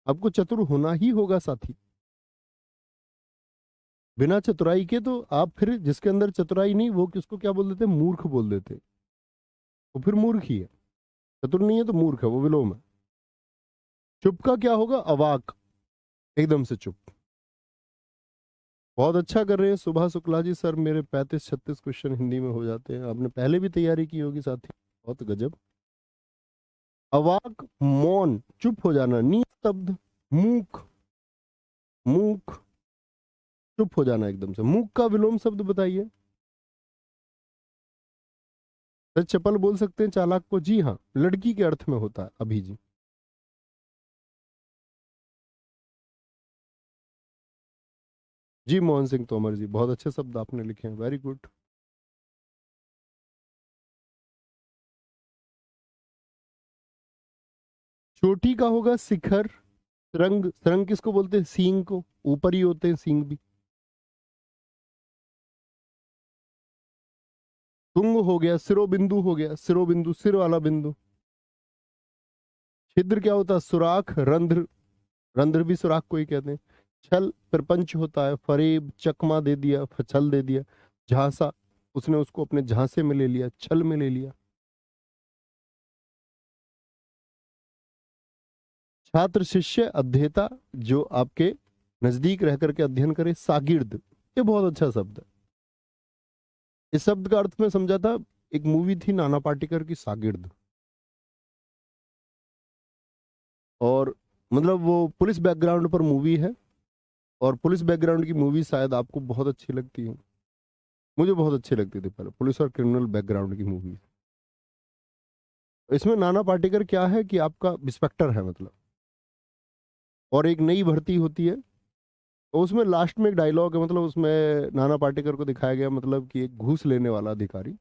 आपको चतुर होना ही होगा साथी। बिना चतुराई के तो आप फिर, जिसके अंदर चतुराई नहीं वो किसको क्या बोल देते? मूर्ख बोल देते। वो फिर मूर्ख ही है। चतुर नहीं है तो मूर्ख है, वो विलोम है। चुप का क्या होगा? अवाक, एकदम से चुप। बहुत अच्छा कर रहे हैं सुभा शुक्ला जी। सर मेरे 35-36 क्वेश्चन हिंदी में हो जाते हैं। आपने पहले भी तैयारी की होगी साथी, बहुत गजब। अवाक, मौन, चुप हो जाना। निस्तब्ध, मूक, मूक, चुप हो जाना एकदम से। मूक का विलोम शब्द बताइए। सर चपल बोल सकते हैं चालाक को? जी हाँ, लड़की के अर्थ में होता है। अभी जी, जी मोहन सिंह तोमर जी, बहुत अच्छे शब्द आपने लिखे हैं, वेरी गुड। चोटी का होगा शिखर। रंग, रंग किसको बोलते हैं? सींग को, ऊपर ही होते हैं सींग भी। तुंग हो गया, सिरोबिंदु हो गया, सिरोबिंदु सिर वाला बिंदु। छिद्र क्या होता है? सुराख, रंध्र, रंध्र भी सुराख को ही कहते हैं। छल प्रपंच होता है। फरेब, चकमा दे दिया, छल दे दिया। झांसा, उसने उसको अपने झांसे में ले लिया, छल में ले लिया। छात्र, शिष्य, अध्येता, जो आपके नजदीक रह करके अध्ययन करे। सागिर्द, ये बहुत अच्छा शब्द है। इस शब्द का अर्थ में समझा था, एक मूवी थी नाना पाटेकर की, सागिर्द। और मतलब वो पुलिस बैकग्राउंड पर मूवी है, और पुलिस बैकग्राउंड की मूवी शायद आपको बहुत अच्छी लगती है। मुझे बहुत अच्छी लगती थी पहले, पुलिस और क्रिमिनल बैकग्राउंड की मूवी। इसमें नाना पाटेकर क्या है कि आपका इंस्पेक्टर है मतलब, और एक नई भर्ती होती है। तो उसमें लास्ट में एक डायलॉग है, मतलब उसमें नाना पाटेकर को दिखाया गया, मतलब कि एक घूस लेने वाला अधिकारी,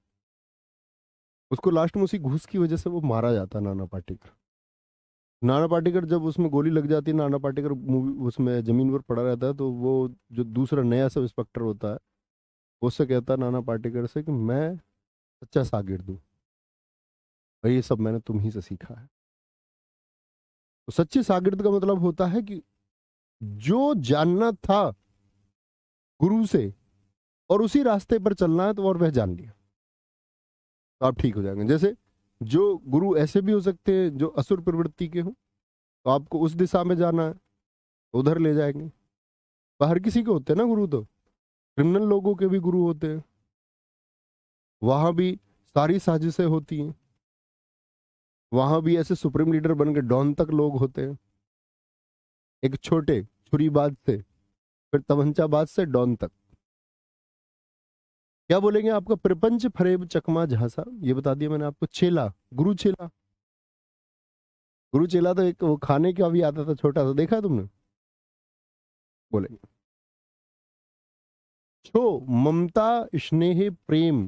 उसको लास्ट में उसी घूस की वजह से वो मारा जाता है, नाना पाटेकर। नाना पाटेकर जब उसमें गोली लग जाती है, नाना पाटेकर मूवी उसमें जमीन पर पड़ा रहता है, तो वो जो दूसरा नया सब इंस्पेक्टर होता है, वो उससे कहता है नाना पाटेकर से कि मैं सच्चा शागिर्द हूँ भाई, ये सब मैंने तुम ही से सीखा है। तो सच्चे शागिर्द का मतलब होता है कि जो जानना था गुरु से और उसी रास्ते पर चलना है, तो और वह जान लिया, तो आप ठीक हो जाएंगे। जैसे जो गुरु ऐसे भी हो सकते हैं जो असुर प्रवृत्ति के हो, तो आपको उस दिशा में जाना है, तो उधर ले जाएंगे। पर हर किसी के होते हैं ना गुरु, तो क्रिमिनल लोगों के भी गुरु होते हैं, वहां भी सारी साजिशें होती हैं। वहां भी ऐसे सुप्रीम लीडर बन के डॉन तक लोग होते हैं, एक छोटे छुरीबाज से फिर तमंचाबाज से डॉन तक। क्या बोलेंगे? आपका प्रपंच, फरेब, चकमा, झांसा, ये बता दिया मैंने आपको। चेला, गुरु चेला। गुरु चेला तो एक वो खाने का भी आता था छोटा सा, देखा है तुमने? बोलेंगे। छो, ममता, स्नेह, प्रेम,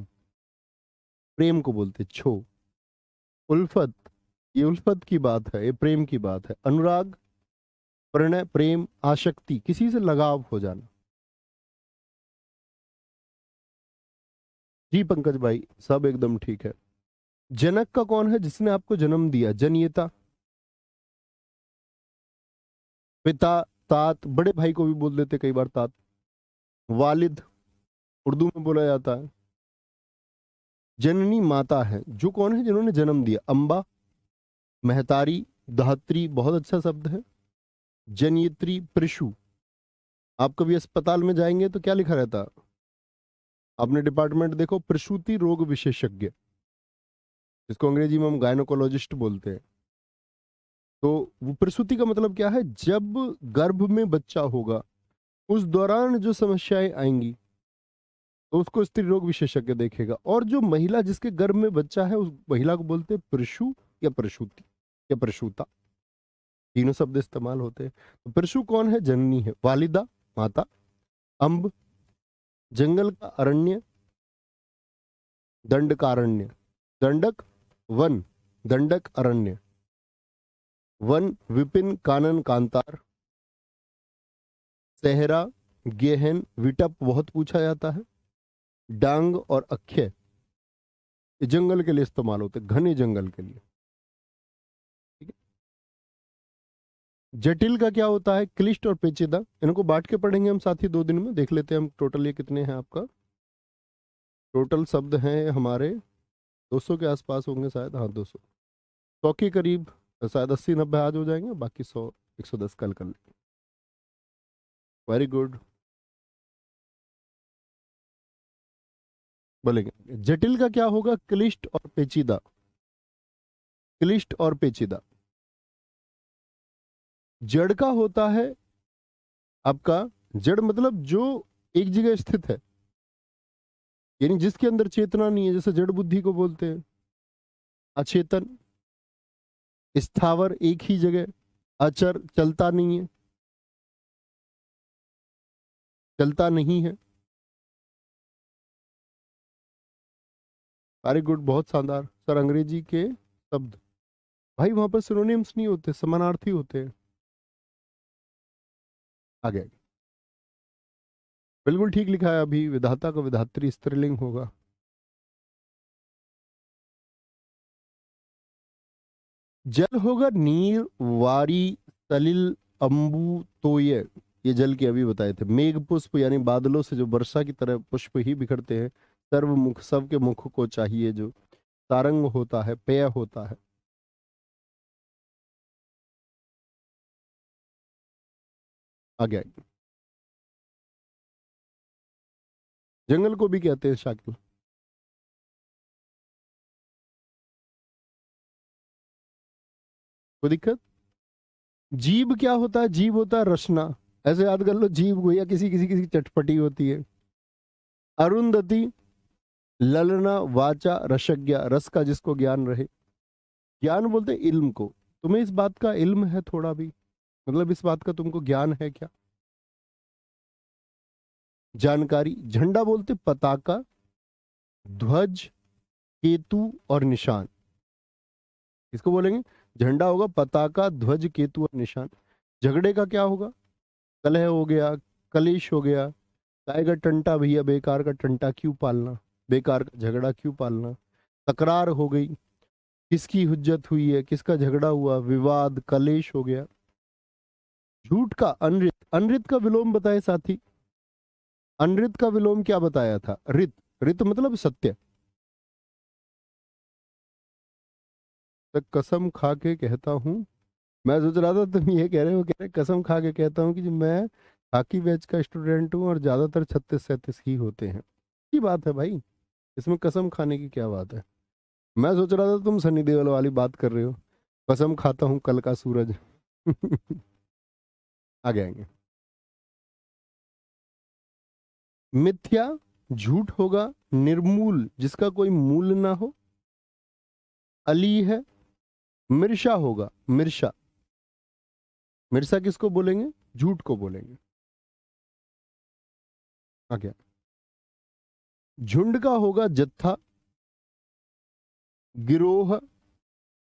प्रेम को बोलते छो। उल्फत, ये उल्फत की बात है, ये प्रेम की बात है। अनुराग, प्रणय, प्रेम, आसक्ति, किसी से लगाव हो जाना। जी पंकज भाई, सब एकदम ठीक है। जनक का कौन है? जिसने आपको जन्म दिया, जनियता। पिता, तात, बड़े भाई को भी बोल देते कई बार तात। वालिद, उर्दू में बोला जाता है। जननी, माता है। जो कौन है? जिन्होंने जन्म दिया। अंबा, महतारी, धात्री, बहुत अच्छा शब्द है। जनयित्री, प्रशु। आप कभी अस्पताल में जाएंगे तो क्या लिखा रहता? आपने डिपार्टमेंट देखो, प्रसूति रोग विशेषज्ञ, जिसको अंग्रेजी में हम गायनोकोलॉजिस्ट बोलते हैं। तो वो प्रसूति का मतलब क्या है? जब गर्भ में बच्चा होगा, उस दौरान जो समस्याएं आएंगी, तो उसको स्त्री रोग विशेषज्ञ देखेगा। और जो महिला जिसके गर्भ में बच्चा है, उस महिला को बोलते हैं प्रशु या प्रसूति या प्रसूता, तीनों शब्द इस्तेमाल होते हैं। तो प्रशु कौन है? जननी है, वालिदा, माता। अंब, जंगल का अरण्य, दंडकारण्य। दंडक, वन, दंडक, अरण्य। वन, विपिन, कानन, कांतार। सहरा, गेहन, विटप बहुत पूछा जाता है। डांग और अक्षय, ये जंगल के लिए इस्तेमाल होते हैं, घने जंगल के लिए। ठीक है। जटिल का क्या होता है? क्लिष्ट और पेचीदा। इनको बांट के पढ़ेंगे हम साथी 2 दिन में, देख लेते हैं हम टोटल ये कितने हैं आपका। टोटल शब्द हैं हमारे 200 के आसपास होंगे शायद, हाँ 200, 100 के करीब, शायद 80-90 आज हो जाएंगे, बाकी 100-110 कल कर लेंगे। Very good. बोलेंगे जटिल का क्या होगा? क्लिष्ट और पेचीदा। क्लिष्ट और पेचीदा। जड़ का होता है आपका, जड़ मतलब जो एक जगह स्थित है, यानी जिसके अंदर चेतना नहीं है, जैसे जड़ बुद्धि को बोलते हैं। अचेतन, स्थावर, एक ही जगह, अचर, चलता नहीं है, चलता नहीं है। वेरी गुड, बहुत शानदार सर। अंग्रेजी के शब्द भाई वहां पर सिनोनिम्स नहीं होते, समानार्थी होते हैं। आगे बिल्कुल ठीक लिखा है अभी। विधाता का विधात्री स्त्रीलिंग होगा। जल होगा नीर, वारी, सलिल, अंबु, तोय। ये जल के अभी बताए थे। मेघ पुष्प यानी बादलों से जो वर्षा की तरह पुष्प ही बिखरते हैं। सर्वमुख, सबके मुख को चाहिए जो। सारंग होता है, पेय होता है। आगे जंगल को भी कहते हैं शाकिल। कोई दिक्कत? जीभ क्या होता है? जीभ होता है रसना। ऐसे याद कर लो, जीभ गोया किसी किसी किसी की चटपटी होती है। अरुंधति, ललना, वाचा, रसज्ञा, रस का जिसको ज्ञान रहे। ज्ञान बोलते हैं इल्म को। तुम्हें इस बात का इल्म है थोड़ा भी? मतलब इस बात का तुमको ज्ञान है क्या? जानकारी। झंडा बोलते पताका, ध्वज, केतु और निशान। इसको बोलेंगे झंडा होगा पताका, ध्वज, केतु और निशान। झगड़े का क्या होगा? कलह हो गया, कलेश हो गया। काय का टंटा भैया, बेकार का टंटा क्यों पालना, बेकार का झगड़ा क्यों पालना। तकरार हो गई, किसकी हुज्जत हुई है, किसका झगड़ा हुआ, विवाद, कलेश हो गया। झूठ का अनृत। अनृत का विलोम बताए साथी। अनृत का विलोम क्या बताया था? रित। रित मतलब सत्य। तो कसम खा के कहता हूं, मैं सोच रहा था तुम ये कह रहे हो, कह रहे कसम खा के कहता हूँ कि जो मैं खाकी बैच का स्टूडेंट हूँ और ज्यादातर 36-37 ही होते हैं। की बात है भाई, इसमें कसम खाने की क्या बात है? मैं सोच रहा था तुम सनी देओल वाली बात कर रहे हो, कसम खाता हूँ कल का सूरज। आगे आएंगे। मिथ्या, झूठ होगा, निर्मूल जिसका कोई मूल ना हो। अली है। मिर्शा होगा, मिर्शा। मिर्शा किसको बोलेंगे? झूठ को बोलेंगे। आगे। झुंड का होगा जत्था, गिरोह,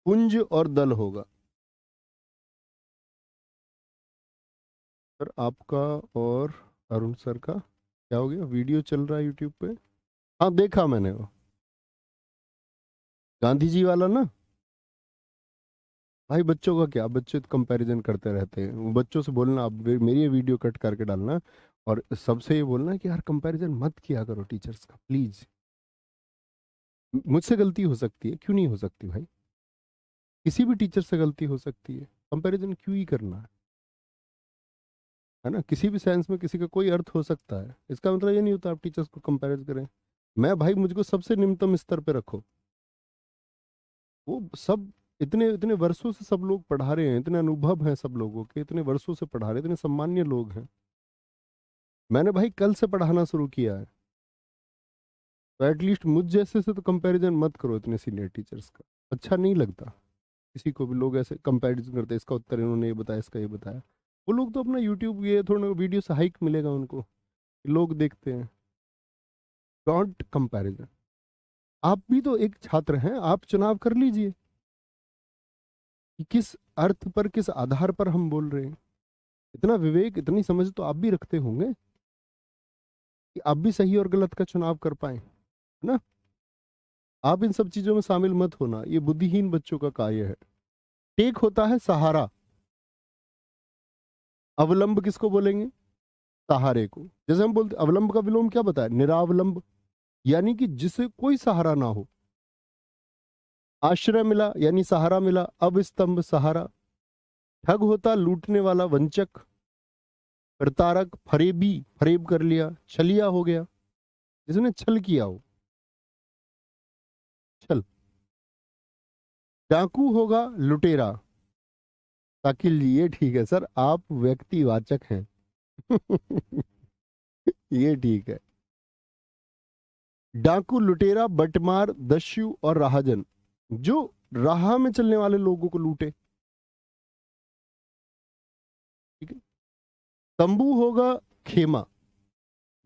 पुंज और दल होगा। सर आपका और अरुण सर का क्या हो गया? वीडियो चल रहा है यूट्यूब पे? हाँ देखा मैंने वो, गांधी जी वाला ना। भाई बच्चों का क्या, बच्चे कंपैरिजन करते रहते हैं। वो बच्चों से बोलना, आप मेरी ये वीडियो कट करके डालना और सबसे ये बोलना कि यार कंपैरिजन मत किया करो टीचर्स का प्लीज। मुझसे गलती हो सकती है, क्यों नहीं हो सकती भाई? किसी भी टीचर से गलती हो सकती है, कंपैरिजन क्यों ही करना है ना? किसी भी साइंस में किसी का कोई अर्थ हो सकता है, इसका मतलब ये नहीं होता आप टीचर्स को कंपेयर करें। मैं भाई, मुझको सबसे निम्नतम स्तर पे रखो। वो सब इतने इतने वर्षों से सब लोग पढ़ा रहे हैं, इतने अनुभव हैं सब लोगों के, इतने वर्षों से पढ़ा रहे हैं, इतने सम्मान्य लोग हैं। मैंने भाई कल से पढ़ाना शुरू किया है, तो एटलीस्ट मुझ जैसे से तो कंपैरिजन मत करो इतने सीनियर टीचर्स का। अच्छा नहीं लगता किसी को भी लोग ऐसे कंपैरिजन करते हैं, इसका उत्तर इन्होंने ये बताया, इसका ये बताया। वो लोग तो अपना यूट्यूब ये थोड़ा वीडियो से हाइक मिलेगा उनको, लोग देखते हैं। Don't comparison. आप भी तो एक छात्र हैं, आप चुनाव कर लीजिए कि किस अर्थ पर, किस आधार पर हम बोल रहे हैं। इतना विवेक, इतनी समझ तो आप भी रखते होंगे कि आप भी सही और गलत का चुनाव कर पाए, है ना? आप इन सब चीजों में शामिल मत होना, ये बुद्धिहीन बच्चों का कार्य है। टेक होता है सहारा। अवलंब किसको बोलेंगे? सहारे को। जैसे हम बोलते अवलंब का विलोम क्या बताया? निरावलंब, यानी कि जिसे कोई सहारा ना हो। आश्रय मिला यानी सहारा मिला, अब स्तंभ सहारा। ठग होता लूटने वाला, वंचक। प्रतारक फरेबी, फरेब कर लिया, छलिया हो गया, जिसने छल किया हो, छल। डाकू होगा लुटेरा। शाकिल जी ये ठीक है सर, आप व्यक्तिवाचक हैं। ये ठीक है। डाकू, लुटेरा, बटमार, दस्यु और राहजन, जो राह में चलने वाले लोगों को लूटे। ठीक है। तंबू होगा खेमा,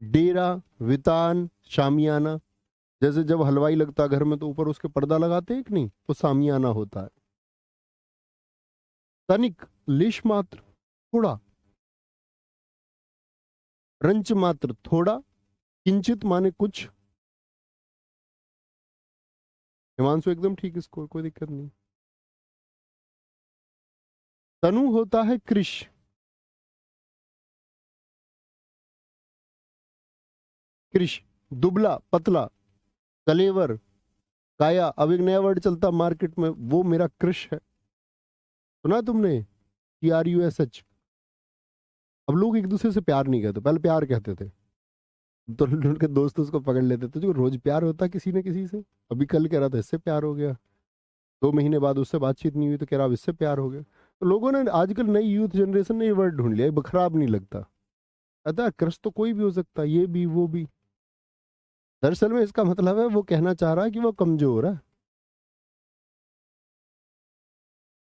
डेरा, वितान, शामियाना। जैसे जब हलवाई लगता है घर में तो ऊपर उसके पर्दा लगाते हैं कि नहीं, वो शामियाना होता है। तनिक, लिश मात्र, थोड़ा। रंच मात्र, थोड़ा। किंचित माने कुछ। हिमांशु एकदम ठीक, इसको कोई दिक्कत नहीं। तनु होता है कृष। कृष, दुबला, पतला, कलेवर, काया। अब एक नया वर्ड चलता मार्केट में, वो मेरा कृष है। सुना तुमने? TRUSH। अब लोग एक दूसरे से प्यार नहीं कहते, पहले प्यार कहते थे। तो उनके दोस्त उसको पकड़ लेते थे, जो रोज प्यार होता किसी न किसी से। अभी कल कह रहा था इससे प्यार हो गया, 2 महीने बाद उससे बातचीत नहीं हुई तो कह रहा अब इससे प्यार हो गया। तो लोगों ने आजकल नई यूथ जनरेशन ने ये वर्ड ढूंढ लिया, ये खराब नहीं लगता। अतः क्रश तो कोई भी हो सकता है, ये भी वो भी। दरअसल में इसका मतलब है वो कहना चाह रहा है कि वो कमजोर है,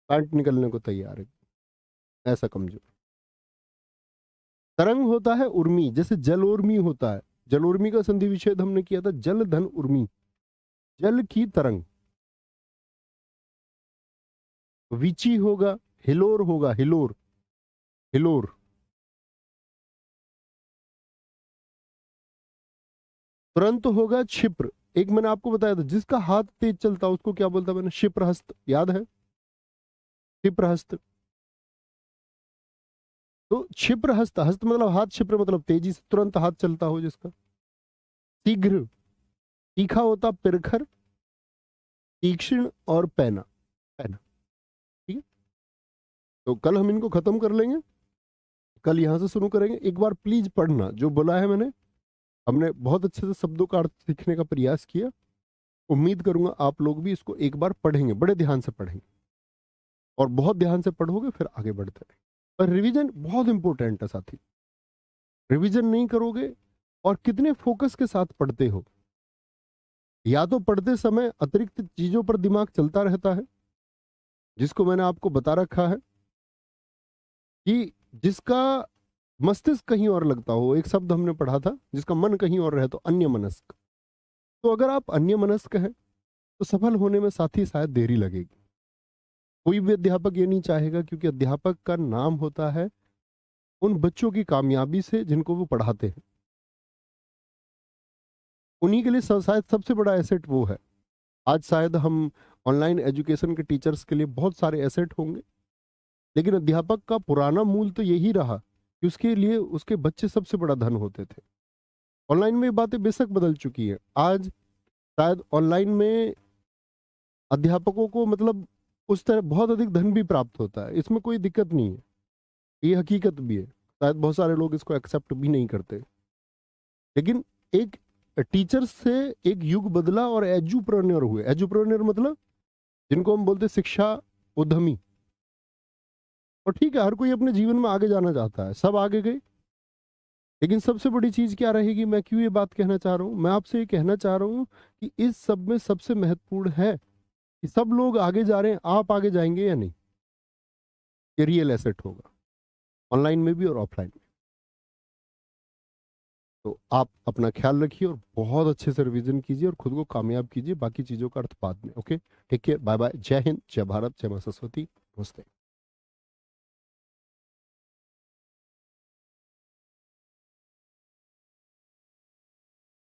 पैंट निकलने को तैयार है, ऐसा कमजोर। तरंग होता है उर्मी, जैसे जल उर्मी होता है। जल उर्मी का संधि विच्छेद हमने किया था, जल धन उर्मी, जल की तरंग। विची होगा, हिलोर होगा, हिलोर, हिलोर। तुरंत होगा क्षिप्र। एक मैंने आपको बताया था, जिसका हाथ तेज चलता है उसको क्या बोलता मैंने? क्षिप्रहस्त, याद है? क्षिप्रहस्त। तो क्षिप्रहस्त, हस्त मतलब हाथ, क्षिप्र मतलब तेजी से तुरंत हाथ चलता हो जिसका। शीघ्र, तीखा होता पिरखर, तीक्ष्ण और पैना, पैना। ठीक है। तो कल हम इनको खत्म कर लेंगे, कल यहां से शुरू करेंगे। एक बार प्लीज पढ़ना जो बोला है मैंने। हमने बहुत अच्छे से शब्दों का अर्थ सीखने का प्रयास किया। उम्मीद करूंगा आप लोग भी इसको एक बार पढ़ेंगे, बड़े ध्यान से पढ़ेंगे, और बहुत ध्यान से पढ़ोगे फिर आगे बढ़ते रहेंगे। पर रिवीजन बहुत इंपॉर्टेंट है साथी। रिवीजन नहीं करोगे, और कितने फोकस के साथ पढ़ते हो, या तो पढ़ते समय अतिरिक्त चीजों पर दिमाग चलता रहता है, जिसको मैंने आपको बता रखा है कि जिसका मस्तिष्क कहीं और लगता हो, एक शब्द हमने पढ़ा था, जिसका मन कहीं और रहे तो अन्य मनस्क। तो अगर आप अन्य मनस्क हैं तो सफल होने में साथी शायद देरी लगेगी। कोई भी अध्यापक ये नहीं चाहेगा, क्योंकि अध्यापक का नाम होता है उन बच्चों की कामयाबी से जिनको वो पढ़ाते हैं। उन्हीं के लिए शायद सबसे बड़ा एसेट वो है। आज शायद हम ऑनलाइन एजुकेशन के टीचर्स के लिए बहुत सारे एसेट होंगे, लेकिन अध्यापक का पुराना मूल तो यही रहा कि उसके लिए उसके बच्चे सबसे बड़ा धन होते थे। ऑनलाइन में ये बातें बेशक बदल चुकी है। आज शायद ऑनलाइन में अध्यापकों को मतलब उस तरह बहुत अधिक धन भी प्राप्त होता है, इसमें कोई दिक्कत नहीं है, ये हकीकत भी है। शायद बहुत सारे लोग इसको एक्सेप्ट भी नहीं करते, लेकिन एक टीचर से एक युग बदला और एजुप्रेन्योर हुए। एजुप्रेन्योर मतलब जिनको हम बोलते शिक्षा उद्यमी। और ठीक है, हर कोई अपने जीवन में आगे जाना चाहता है, सब आगे गए, लेकिन सबसे बड़ी चीज क्या रहेगी? मैं क्यों ये बात कहना चाह रहा हूं? मैं आपसे ये कहना चाह रहा हूं कि इस सब में सबसे महत्वपूर्ण है कि सब लोग आगे जा रहे हैं, आप आगे जाएंगे या नहीं, ये रियल एसेट होगा, ऑनलाइन में भी और ऑफलाइन में। तो आप अपना ख्याल रखिए और बहुत अच्छे से रिवीजन कीजिए और खुद को कामयाब कीजिए। बाकी चीजों का अर्थ बाद में। Okay, take care, bye bye, जय हिंद, जय भारत, जय मां सरस्वती, नमस्ते।